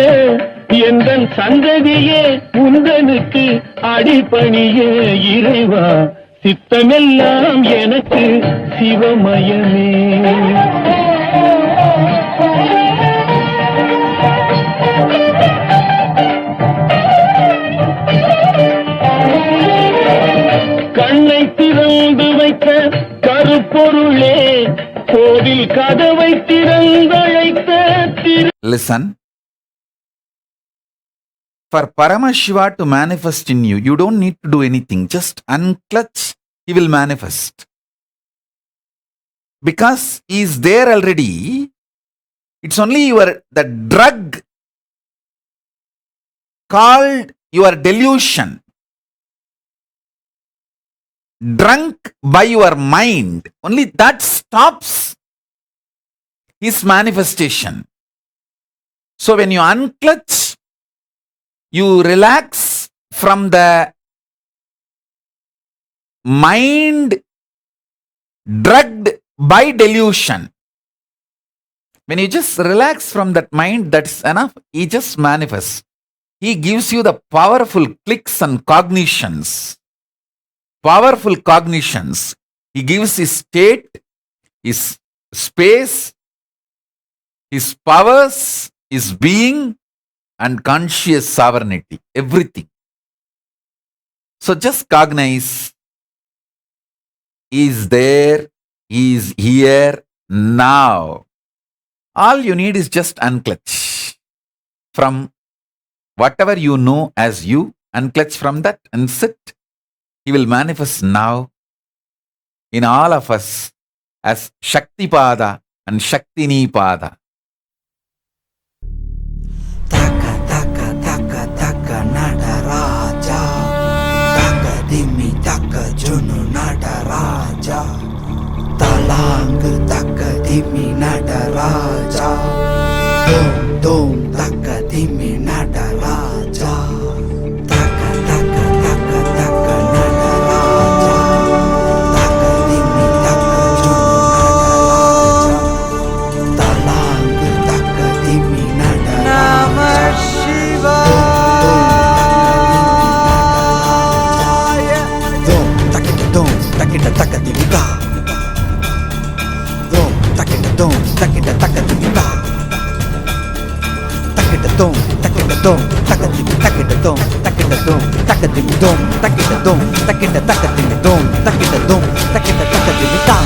எந்தன் சந்ததியே உந்தனுக்கு அடிபணிய இறைவா. சித்தமெல்லாம் எனக்கு சிவமயமே. கண்ணை திறந்து வைத்த கருப்பொருளே, கோவில் கதவை திறந்தழைத்த திரு. Listen. For Paramashiva to manifest in you, you don't need to do anything. Just unclutch, he will manifest. Because he is there already, it's only the drug called your delusion, drunk by your mind, only that stops his manifestation. So when you unclutch, you relax from the mind drugged by delusion. When you just relax from that mind, that's enough. He just manifests. He gives you the powerful clicks and cognitions. Powerful cognitions. He gives his state, his space, his powers, his being, and conscious sovereignty. Everything. So just cognize. He is there. He is here now. All you need is just unclutch from whatever you know as you, unclutch from that and sit. He will manifest now in all of us as Shaktipada and Shaktinipada. Taka taka taka taka Nadaraja, taka dimi taka Junu Nadaraja, talang taka dimi Nadaraja, dom dom taka dimi Nadaraja, taka taka taka taka Nadaraja, taka dimi taka Junu Nadaraja, talang taka dimi Nadaraja. Takita taka dimita. Dom takita dom takita taka dimita. Takita dom takita dom taka dimi takita dom takita dom taka dimi dom takita dom takita taka dimi dom takita dom takita taka dimita.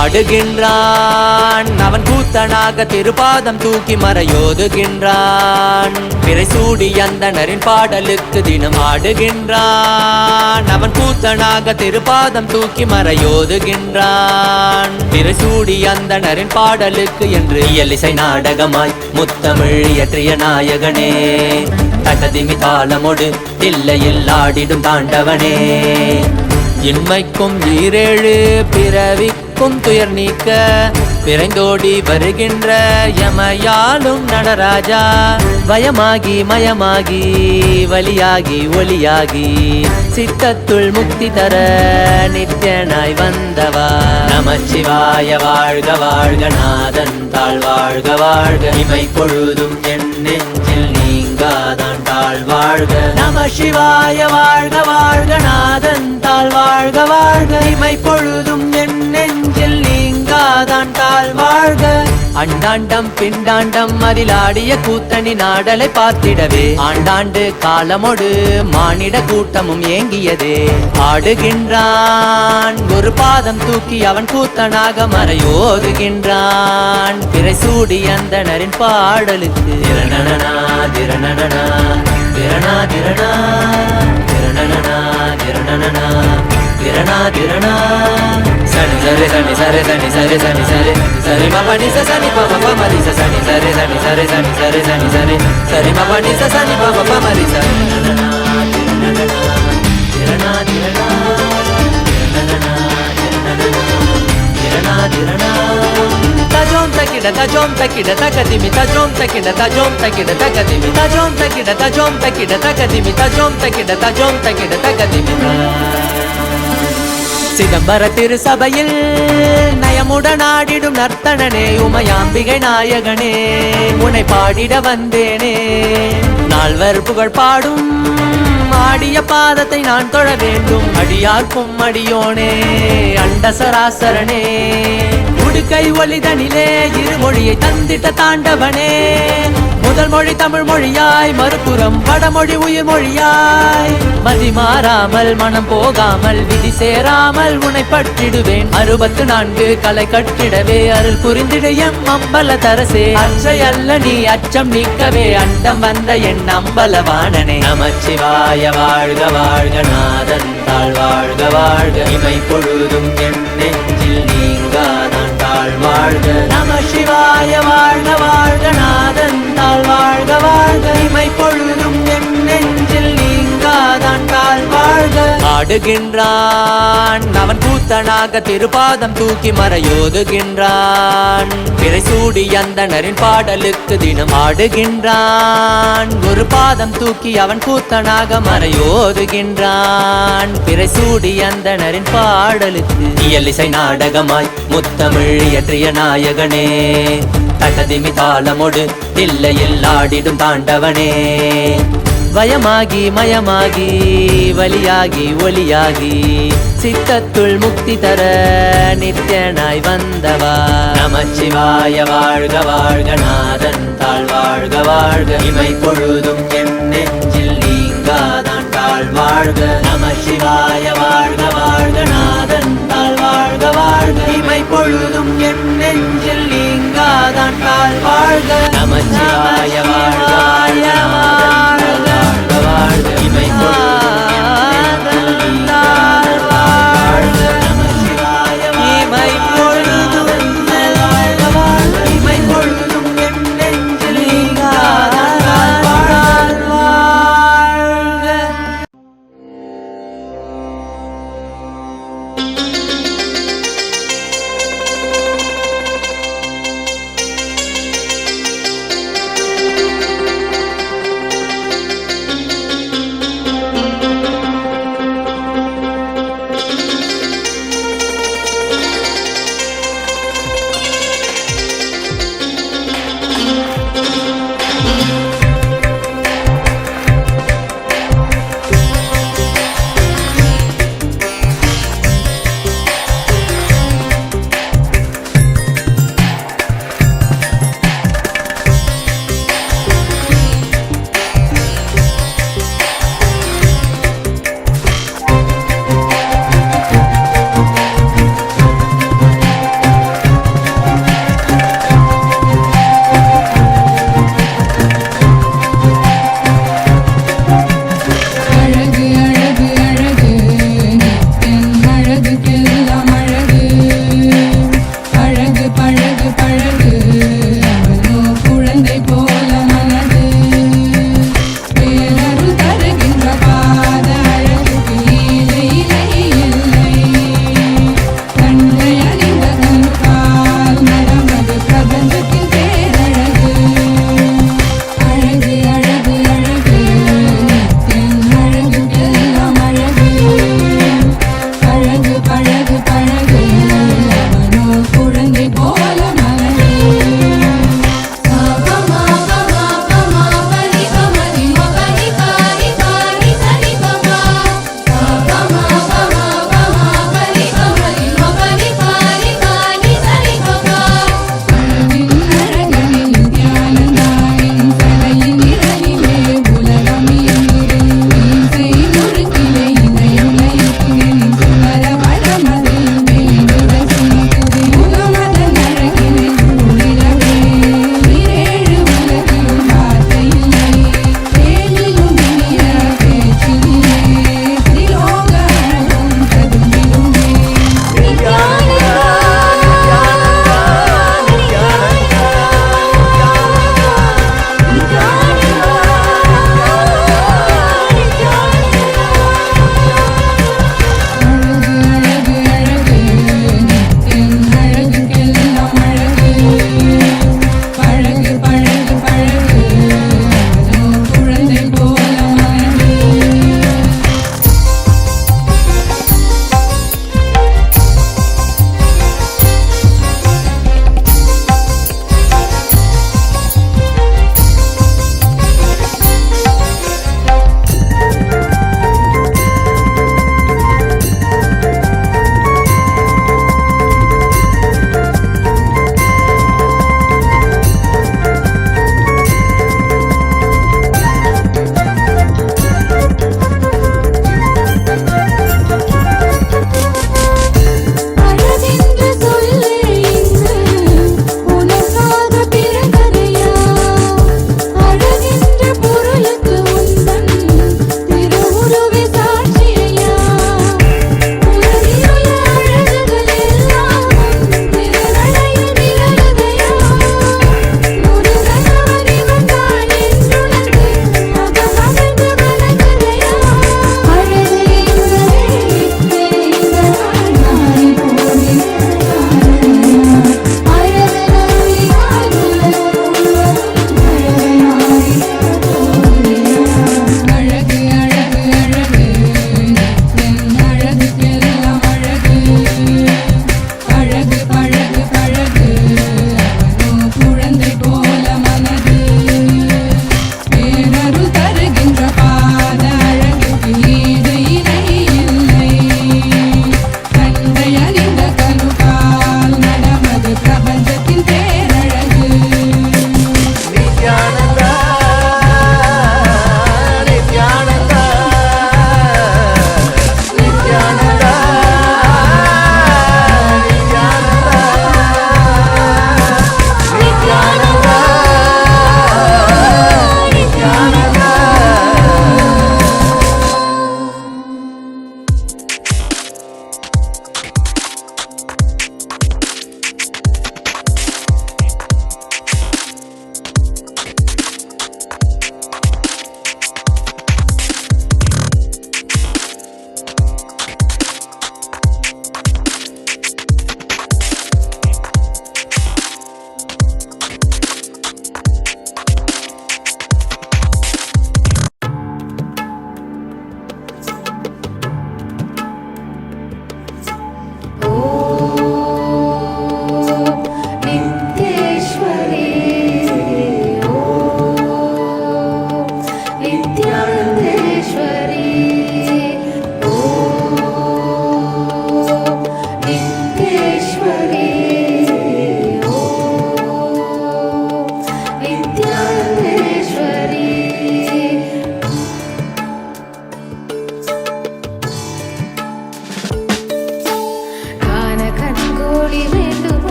ஆடுகின்றான் அவன் கூத்தனாக திருப்பாதம் தூக்கி மறையோதுகின்றான் பிறை சூடி அந்தணரின் பாடலுக்கு தினம் ஆடுகின்றான் அவன் கூத்தனாக திருப்பாதம் தூக்கி மறையோதுகின்றான் பிறை சூடி அந்தணரின் பாடலுக்கு என்று இயலிசை நாடகமாய் முத்தமிழ் இயற்றிய நாயகனே தகதிமி தாளமொடு தில்லையில் ஆடிடும் தாண்டவனே இன்மைக்கும் ஈரேழு பிறவிக்கும் துயர் நீக்க பிறந்தோடி வருகின்ற யமையாலும் நடராஜா பயமாகி மயமாகி வலியாகி ஒலியாகி சித்தத்துள் முக்தி தர நித்யனாய் வந்தவா நமச்சிவாய வாழ்க வாழ்க நாதன் தாழ் வாழ்க வாழ்க இமை பொழுதும் என் நெஞ்சில் நீங்காதான் தாழ் வாழ்க நம சிவாய வாழ்க வாழ்க நாதன் தாழ் வாழ்க வாழ்க இமை பொழுதும் என் நெஞ்சில் நீங்காதான் தாழ் வாழ்க அண்டாண்டம் பிண்டாண்டம் அதிலாடிய கூத்தணி நாடலை பார்த்திடவே ஆண்டாண்டு காலமொடு மானிட கூட்டமும் ஏங்கியதே ஆடுகின்றான் ஒரு பாதம் தூக்கி அவன் கூத்தனாக மறையோதுகின்றான் பிறை சூடி அந்தணரின் பாடலுக்கு திரணனா திரணனா திரணா திரணா திரணனா திரணனா திரணா திரணா சனி சரி சனி சரி சனி சரி சனி சரி சரி மபனி சனி பப பமரி சனி சரி சனி சரி சனி சரி சனி சரி சரி மபனி சனி பப பமரி சனி திரணா திரணா திரணனா திரணா திரணா tajom takida takadimi tajom takida takadimi tajom takida takadimi tajom takida takadimi சிதம்பர திரு சபையில் நயமுடன் ஆடிடும் நர்த்தனனே உமையாம்பிகை நாயகனே உன்னை பாடிட வந்தேனே நால்வர் புகழ் பாடும் ஆடிய பாதத்தை நான் தொழ வேண்டும் அடியார்க்கும் அடியோனே அண்ட சராசரனே உடுக்கை ஒளிதனிலே இருமொழியை தந்திட்ட தாண்டவனே முதல் மொழி தமிழ் மொழியாய் மறுபுறம் வடமொழி உயிர் மொழியாய் மதி மாறாமல் மனம் போகாமல் விதி சேராமல் உன்னை பற்றிடுவேன் 64 கலை கட்டிடவே அருள் புரிந்திடு எம் அம்பல தரசே அச்சை அல்ல நீ அச்சம் நீக்கவே அண்டம் வந்த என் அம்பலவாணனே நமச்சிவாய வாழ்க வாழ்க நாதன் தாழ் வாழ்க வாழ்க இமை பொழுதும் என் நெஞ்சில் நீ ஆடுகின்றான் அவன் கூத்தனாக திருப்பாதம் தூக்கி மறையோதுகின்றான் பிறை சூடி அந்தணரின் பாடலுக்கு தினம் ஆடுகின்றான் ஒரு பாதம் தூக்கி அவன் கூத்தனாக மறையோதுகின்றான் பிறை சூடி அந்தணரின் பாடலுக்கு இயலிசை நாடகமாய் முத்தமிழ் இயற்றிய நாயகனே தகதிமி தாளமொடு தில்லையில் ஆடிடும் தாண்டவனே வயமாகி மயமாகி வலியாகி ஒலியாகி சித்தத்துள் முக்தி தர நித்யனாய் வந்தவா நமச்சிவாய வாழ்க வாழ்க நாதன் தாழ் வாழ்க வாழ்க இமை பொழுதும் என் நெஞ்சில் நீங்காதான் தாழ் வாழ்க நமச்சிவாய வாழ்க வாழ்க நாதன் தாழ் வாழ்க வாழ்க இமை பொழுதும் என் நெஞ்சில் நீங்காதான் தாழ் வாழ்க நமச்சிவாய வாழ்க வாழ்க நாதன் தாழ் வாழ்க இமை பொழுதும் என் நெஞ்சில் நீங்காதான் வாழ்க நமச்சிவாய இமை பொழுதும் வாழ்க வாழ்க இமை பொழுதும் என் நெஞ்சில் நீங்காதான் வாழ்க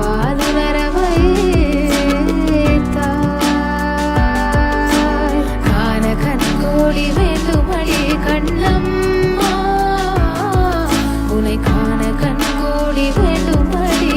பாலுணரவை காண கண்கோடி வேண்டுமடி கண்ணம்மா உனை காண கண்கோடி வேண்டுமடி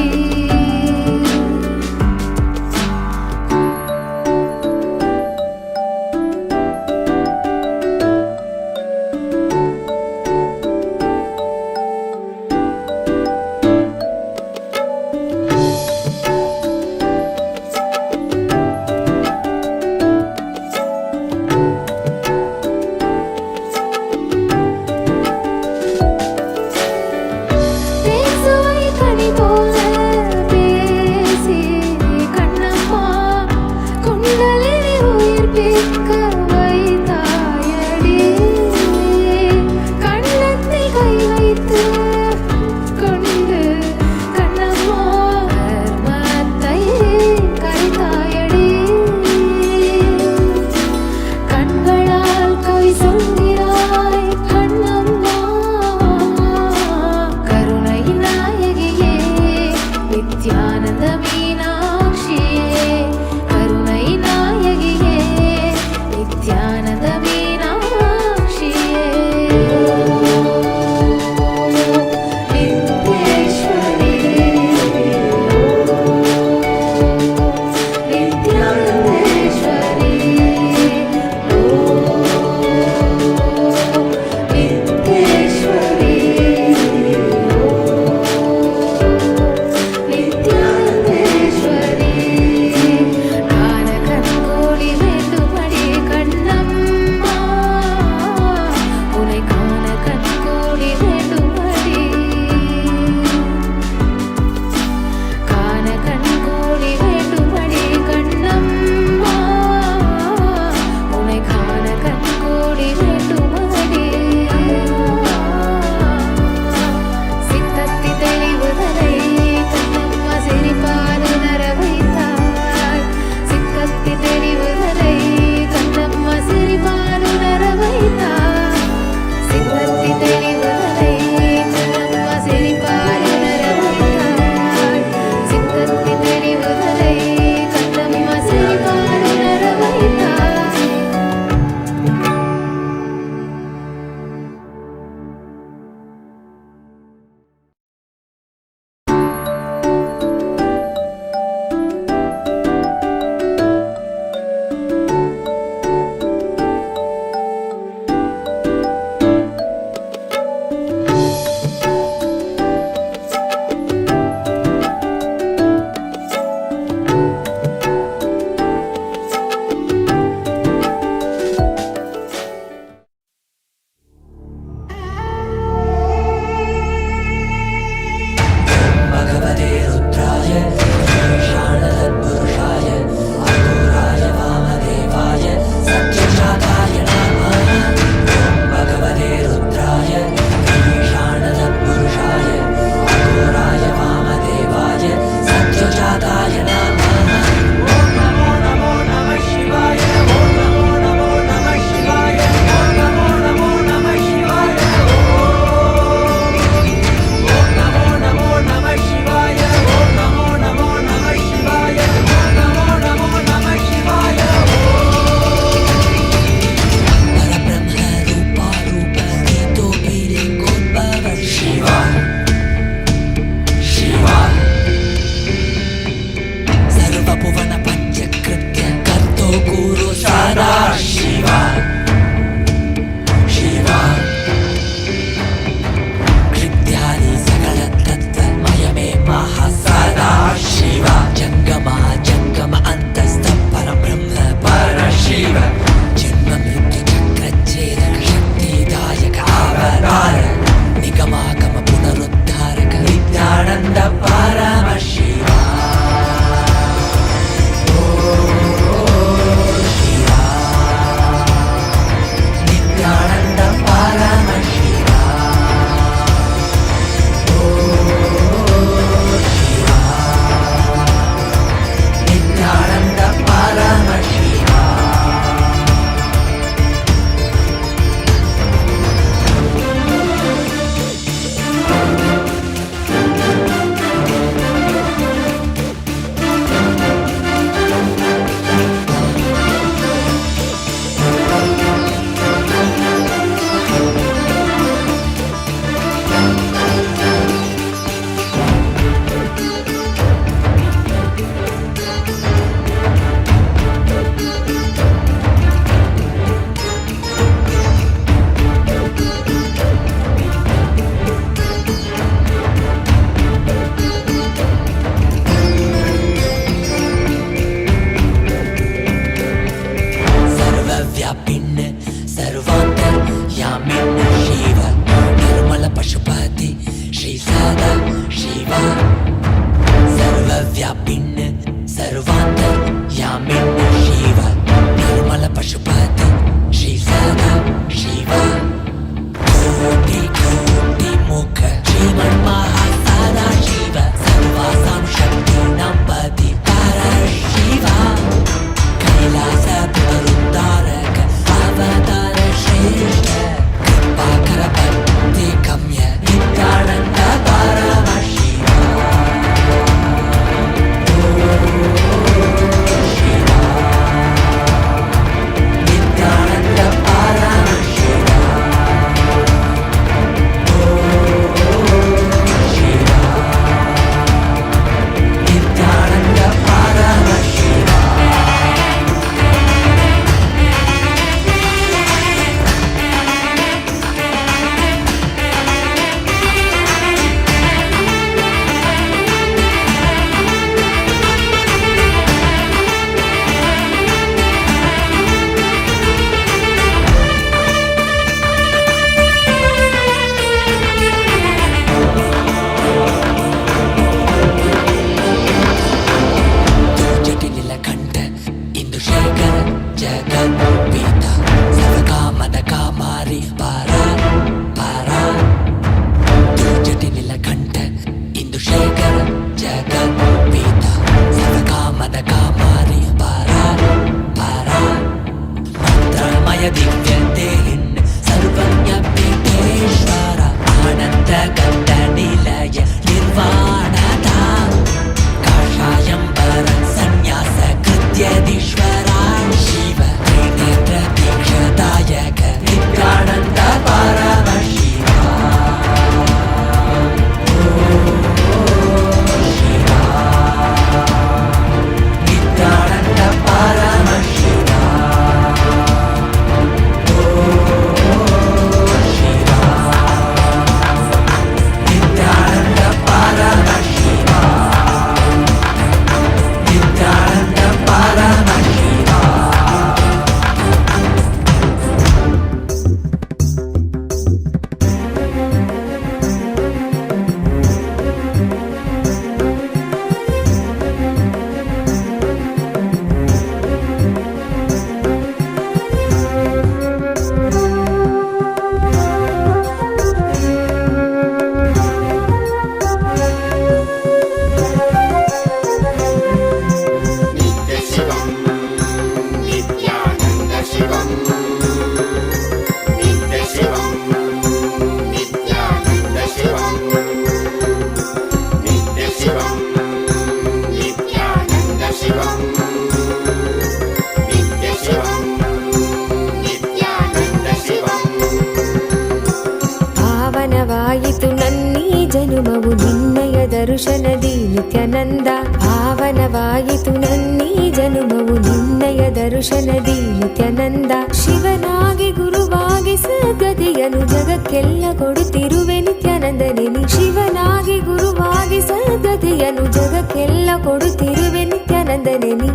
ದರುಶನದಿ ನಿತ್ಯಾನಂದ ಪಾವನವಾಯಿತು ನನ್ನೀ ಜನುಮವು ನಿನ್ನಯ ದರುಶನದಿ ನಿತ್ಯಾನಂದ ಶಿವನಾಗಿ ಗುರುವಾಗಿ ಸದ್ಗತಿಯನು ಜಗಕ್ಕೆಲ್ಲ ಕೊಡುತ್ತಿರುವೆ ನಿತ್ಯಾನಂದನೆ ನೀ ಶಿವನಾಗಿ ಗುರುವಾಗಿ ಸದ್ಗತಿಯನು ಜಗಕ್ಕೆಲ್ಲ ಕೊಡುತ್ತಿರುವೆ ನಿತ್ಯಾನಂದನೆ ನೀ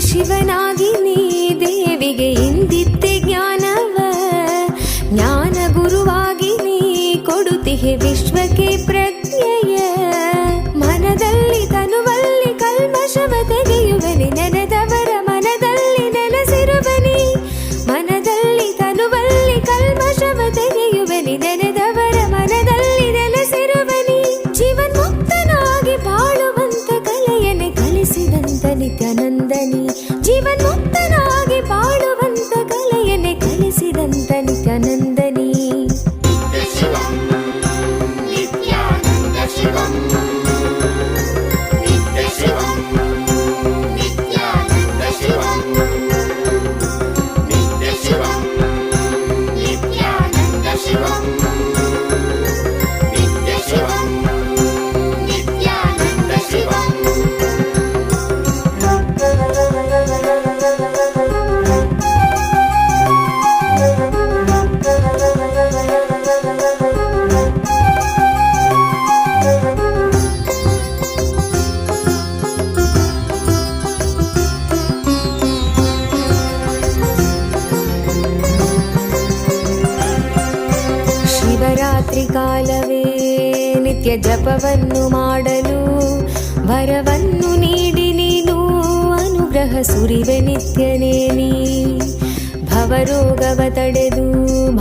ಶಿವನಾಗಿ ನೀ ದೇವಿಗೆ ಇಂದಿತ್ತೆ ಜ್ಞಾನವ ಜ್ಞಾನ ಗುರುವಾಗಿ ನೀ ಕೊಡುತ್ತಿಹೆ ವಿಶ್ವಕ್ಕೆ ಪ್ರಜ್ಞೆಯ ಮನದಲ್ಲಿ ತನುವಲ್ಲಿ ಕಲ್ಮಶವ ತೆಗೆಯುವನಿ ನೆನೆದವರ ಮನದಲ್ಲಿ ನೆಲೆಸಿರುವನಿ ಮನದಲ್ಲಿ ತನುವಲ್ಲಿ ಕಲ್ಮಶವ ತೆಗೆಯುವನಿ ನೆನೆದವರ ಮನದಲ್ಲಿ ನೆಲೆಸಿರುವನಿ ಜೀವನ್ಮುಕ್ತನಾಗಿ ಬಾಳುವಂತ ಕಲೆಯನ್ನೇ ಕಲಿಸಿದಂತ ನಿತ್ಯಾನಂದನಿ ಜೀವನ್ಮುಕ್ತನಾಗಿ ಬಾಳುವಂತ ಕಲೆಯನ್ನೇ ಕಲಿಸಿದಂತ ನಿತ್ಯಾನಂದನಿ ಶಿವರಾತ್ರಿ ಕಾಲವೇ ನಿತ್ಯ ಜಪವನ್ನು ಮಾಡಲು ವರವನ್ನು ನೀಡಿ ನೀನು ಅನುಗ್ರಹ ಸುರಿವೆ ನಿತ್ಯನೇ ನೀ ಭವರೋಗವ ತಡೆದು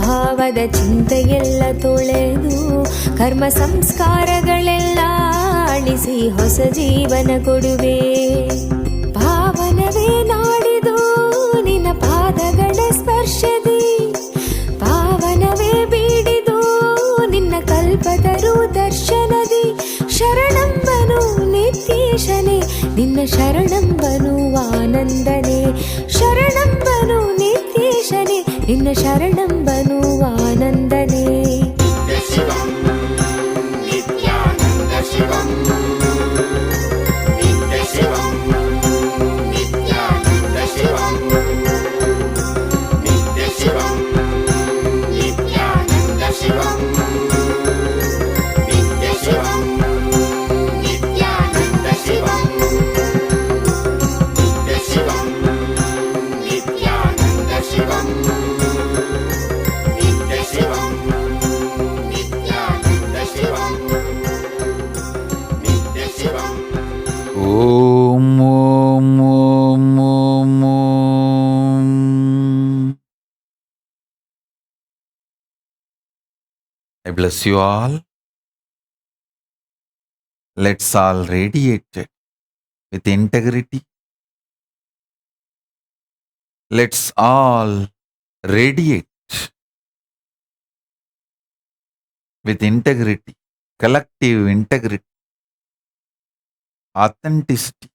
ಭಾವದ ಚಿಂತೆಯೆಲ್ಲ ತೊಳೆದು ಕರ್ಮ ಸಂಸ್ಕಾರಗಳೆಲ್ಲ ಅಳಿಸಿ ಹೊಸ ಜೀವನ ಕೊಡುವೆ ಪಾವನವೇ ನಾಡಿದು ನಿನ್ನ ಪಾದಗಳ ಸ್ಪರ್ಶದಿ ಪಾವನವೇ ಬೀಡಿದು ನಿನ್ನ ಕಲ್ಪತರು ದರ್ಶನದಿ ಶರಣಂಬನು ನಿತ್ಯೇಶನೇ ನಿನ್ನ ಶರಣಂಬನು ಆನಂದನೇ ಶರಣಂಬನು ನಿತ್ಯೇಶನೇ ನಿನ್ನ ಶರಣಂಬನು ಆನಂದನೇ Om Om Om Om Om. I bless you all. Let's all radiate it with integrity. Let's all radiate with integrity, collective integrity, authenticity,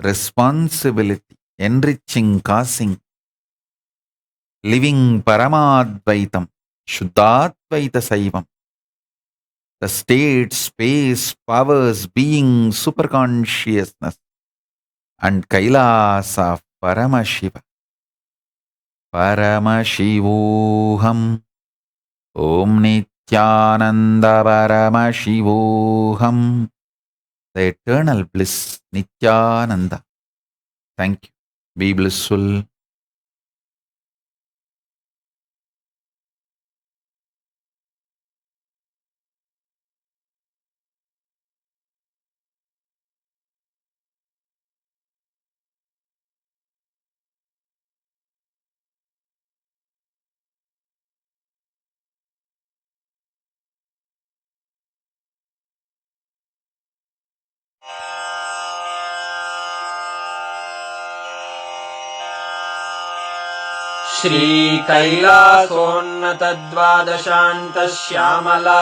responsibility, enriching, causing, living Paramadvaitam, Shuddhadvaita Saivam, the state, space, powers, being, superconsciousness, and Kailasa of Paramashiva. Paramashivoham, Om Nityananda Paramashivoham, the eternal bliss, Nityananda. Thank you. Be blissful.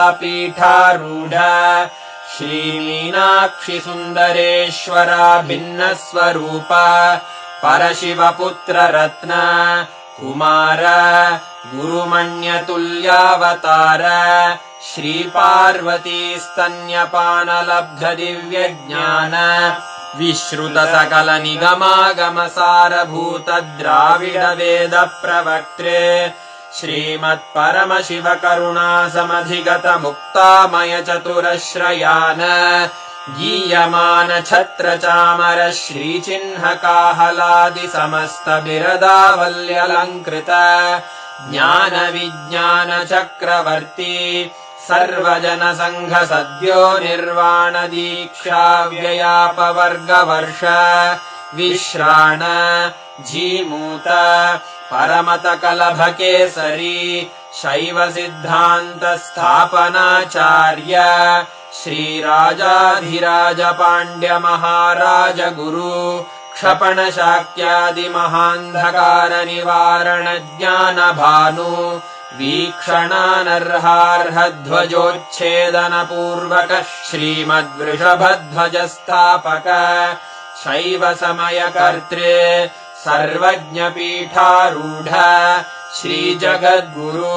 श्रीकैलासोन्नतद्वादशान्तश्यामलापीठारूढ श्रीमीनाक्षिसुन्दरेश्वरा भिन्नस्वरूप परशिवपुत्ररत्न Kumar गुरुमण्यतुल्यावतार श्रीपार्वतीस्तन्यपानलब्धदिव्यज्ञान विश्रुतसकलनिगमागमसारभूत Dravid वेद प्रवक्त्रे श्रीमत्परमशिवकरुणासमधिगत मुक्तामय चतुरश्रयान गीयमान छत्र चामर श्रीचिह्नकाहलादि समस्त बिरदावल्यलङ्कृत ज्ञान विज्ञान चक्रवर्ती सर्वजन संघ सद्यो निर्वाण दीक्षा व्ययापवर्गवर्ष विश्राण जीमूत परमत कलभ केसरी शैव सिद्धान्त स्थापनाचार्य श्रीराजाधिराज पाण्ड्य महाराज गुरु क्षपण शाक्यादि महान्धकार निवारण ज्ञान भानु वीक्षणानर्हार्हध्वजोच्छेदन पूर्वक श्रीमद्वृषभध्वज स्थापक शैव समय कर्त्रे सर्वज्ञ पीठारूढ श्रीजगद्गुरु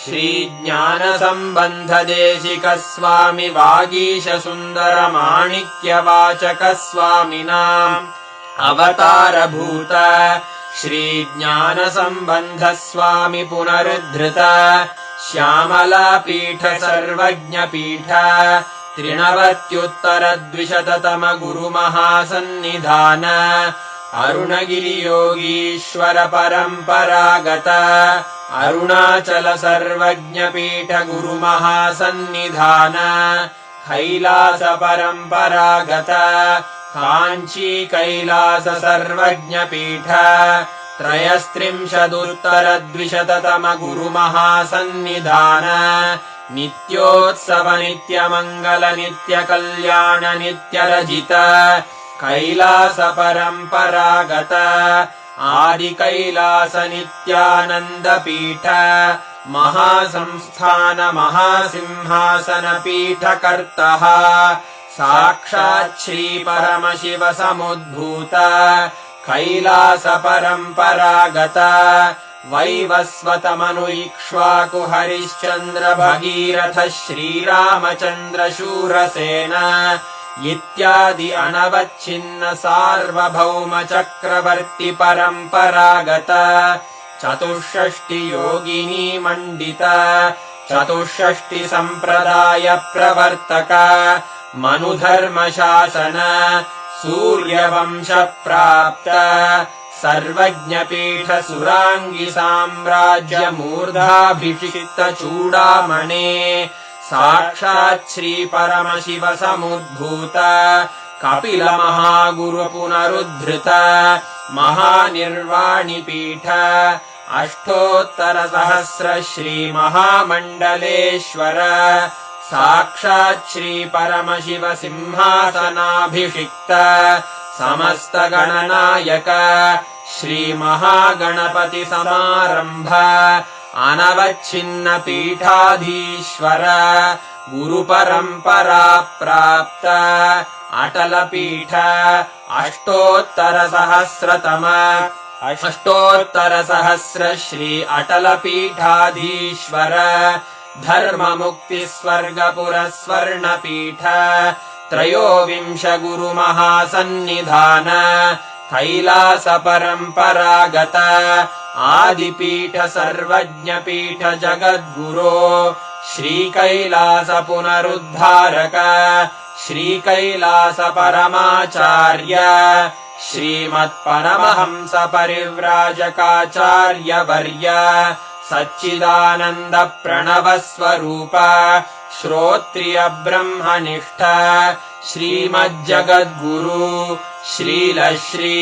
श्रीज्ञान संबंध देशिक स्वामी वागीश सुंदर माणिक्य वाचक स्वामिनाम् अवतारभूत श्रीज्ञान संबंध स्वामी पुनरुद्धृत श्यामलापीठ सर्वज्ञ पीठ त्रिनवत्युत्तरद्विशततम गुरुमहासन्निधान अरुणगिरि योगीश्वर परम्परागत अरुणाचल सर्वज्ञ पीठ गुरुमहासन्निधान कैलास परम्परागत काञ्ची कैलास सर्वज्ञ पीठ त्रयस्त्रिंशदुत्तरद्विशततम गुरुमहासन्निधान नित्योत्सव नित्यमङ्गल नित्यकल्याण नित्यरजित कैलास परम्परागत आदि कैलास नित्यानन्द पीठ महासंस्थान महासिंहासन पीठ कर्तः साक्षात् श्री परमशिव समुद्भूत कैलास परम्परागत वैवस्वत मनु इक्ष्वाकु हरिश्चन्द्र भगीरथ श्रीरामचन्द्र शूरसेन इत्यादि अनवच्छिन्न सार्वभौम चक्रवर्ति परम्परागत चतुष्षष्टि योगिनी मण्डित चतुष्षष्टि सम्प्रदाय प्रवर्तक मनुधर्म शासन सूर्यवंश प्राप्त सर्वज्ञ पीठ सुरांगी साम्राज्य मूर्धाभिषिक्त चूडामणे साक्षात् श्री परमशिव समुद्भूत कपिल महागुरु पुनरुद्धृत महानिर्वाणि पीठ अष्टोत्तर सहस्र श्री महामण्डलेश्वर साक्षात् श्री परमशिव सिंहासनाभिषिक्त समस्त गणनायक श्री महागणपति समारंभ अनवच्छिन्न पीठाधीश्वर गुरु परंपरा प्राप्त अटल पीठ अष्टोत्तर सहस्र श्री अटल पीठाधीश्वर धर्म मुक्ति स्वर्गपुर स्वर्ण पीठ त्रयोविंश गुरु महासन्निधान कैलास परम्परागत आदिपीठ सर्वज्ञ पीठ जगद्गुरो श्री कैलास पुनरुद्धारक श्री कैलास परमाचार्य श्रीमत्परमहंस परिव्राजकाचार्यवर्य सच्चिदानन्द प्रणव स्वरूप श्रोत्रिय ब्रह्मनिष्ठ श्रीमज्जगद्गुरु श्रील श्री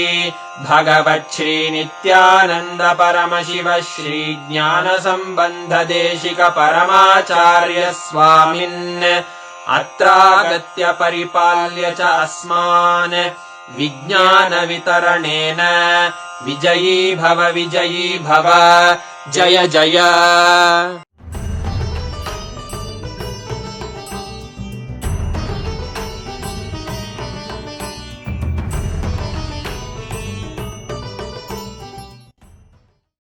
भगवच्छ्री नित्यानंद परमशिव श्री ज्ञान संबंध देशिक परमाचार्य स्वामिन् अत्रागत्य परिपाल्य च अस्मान् विज्ञान वितरणेन विजयी भव जय जय।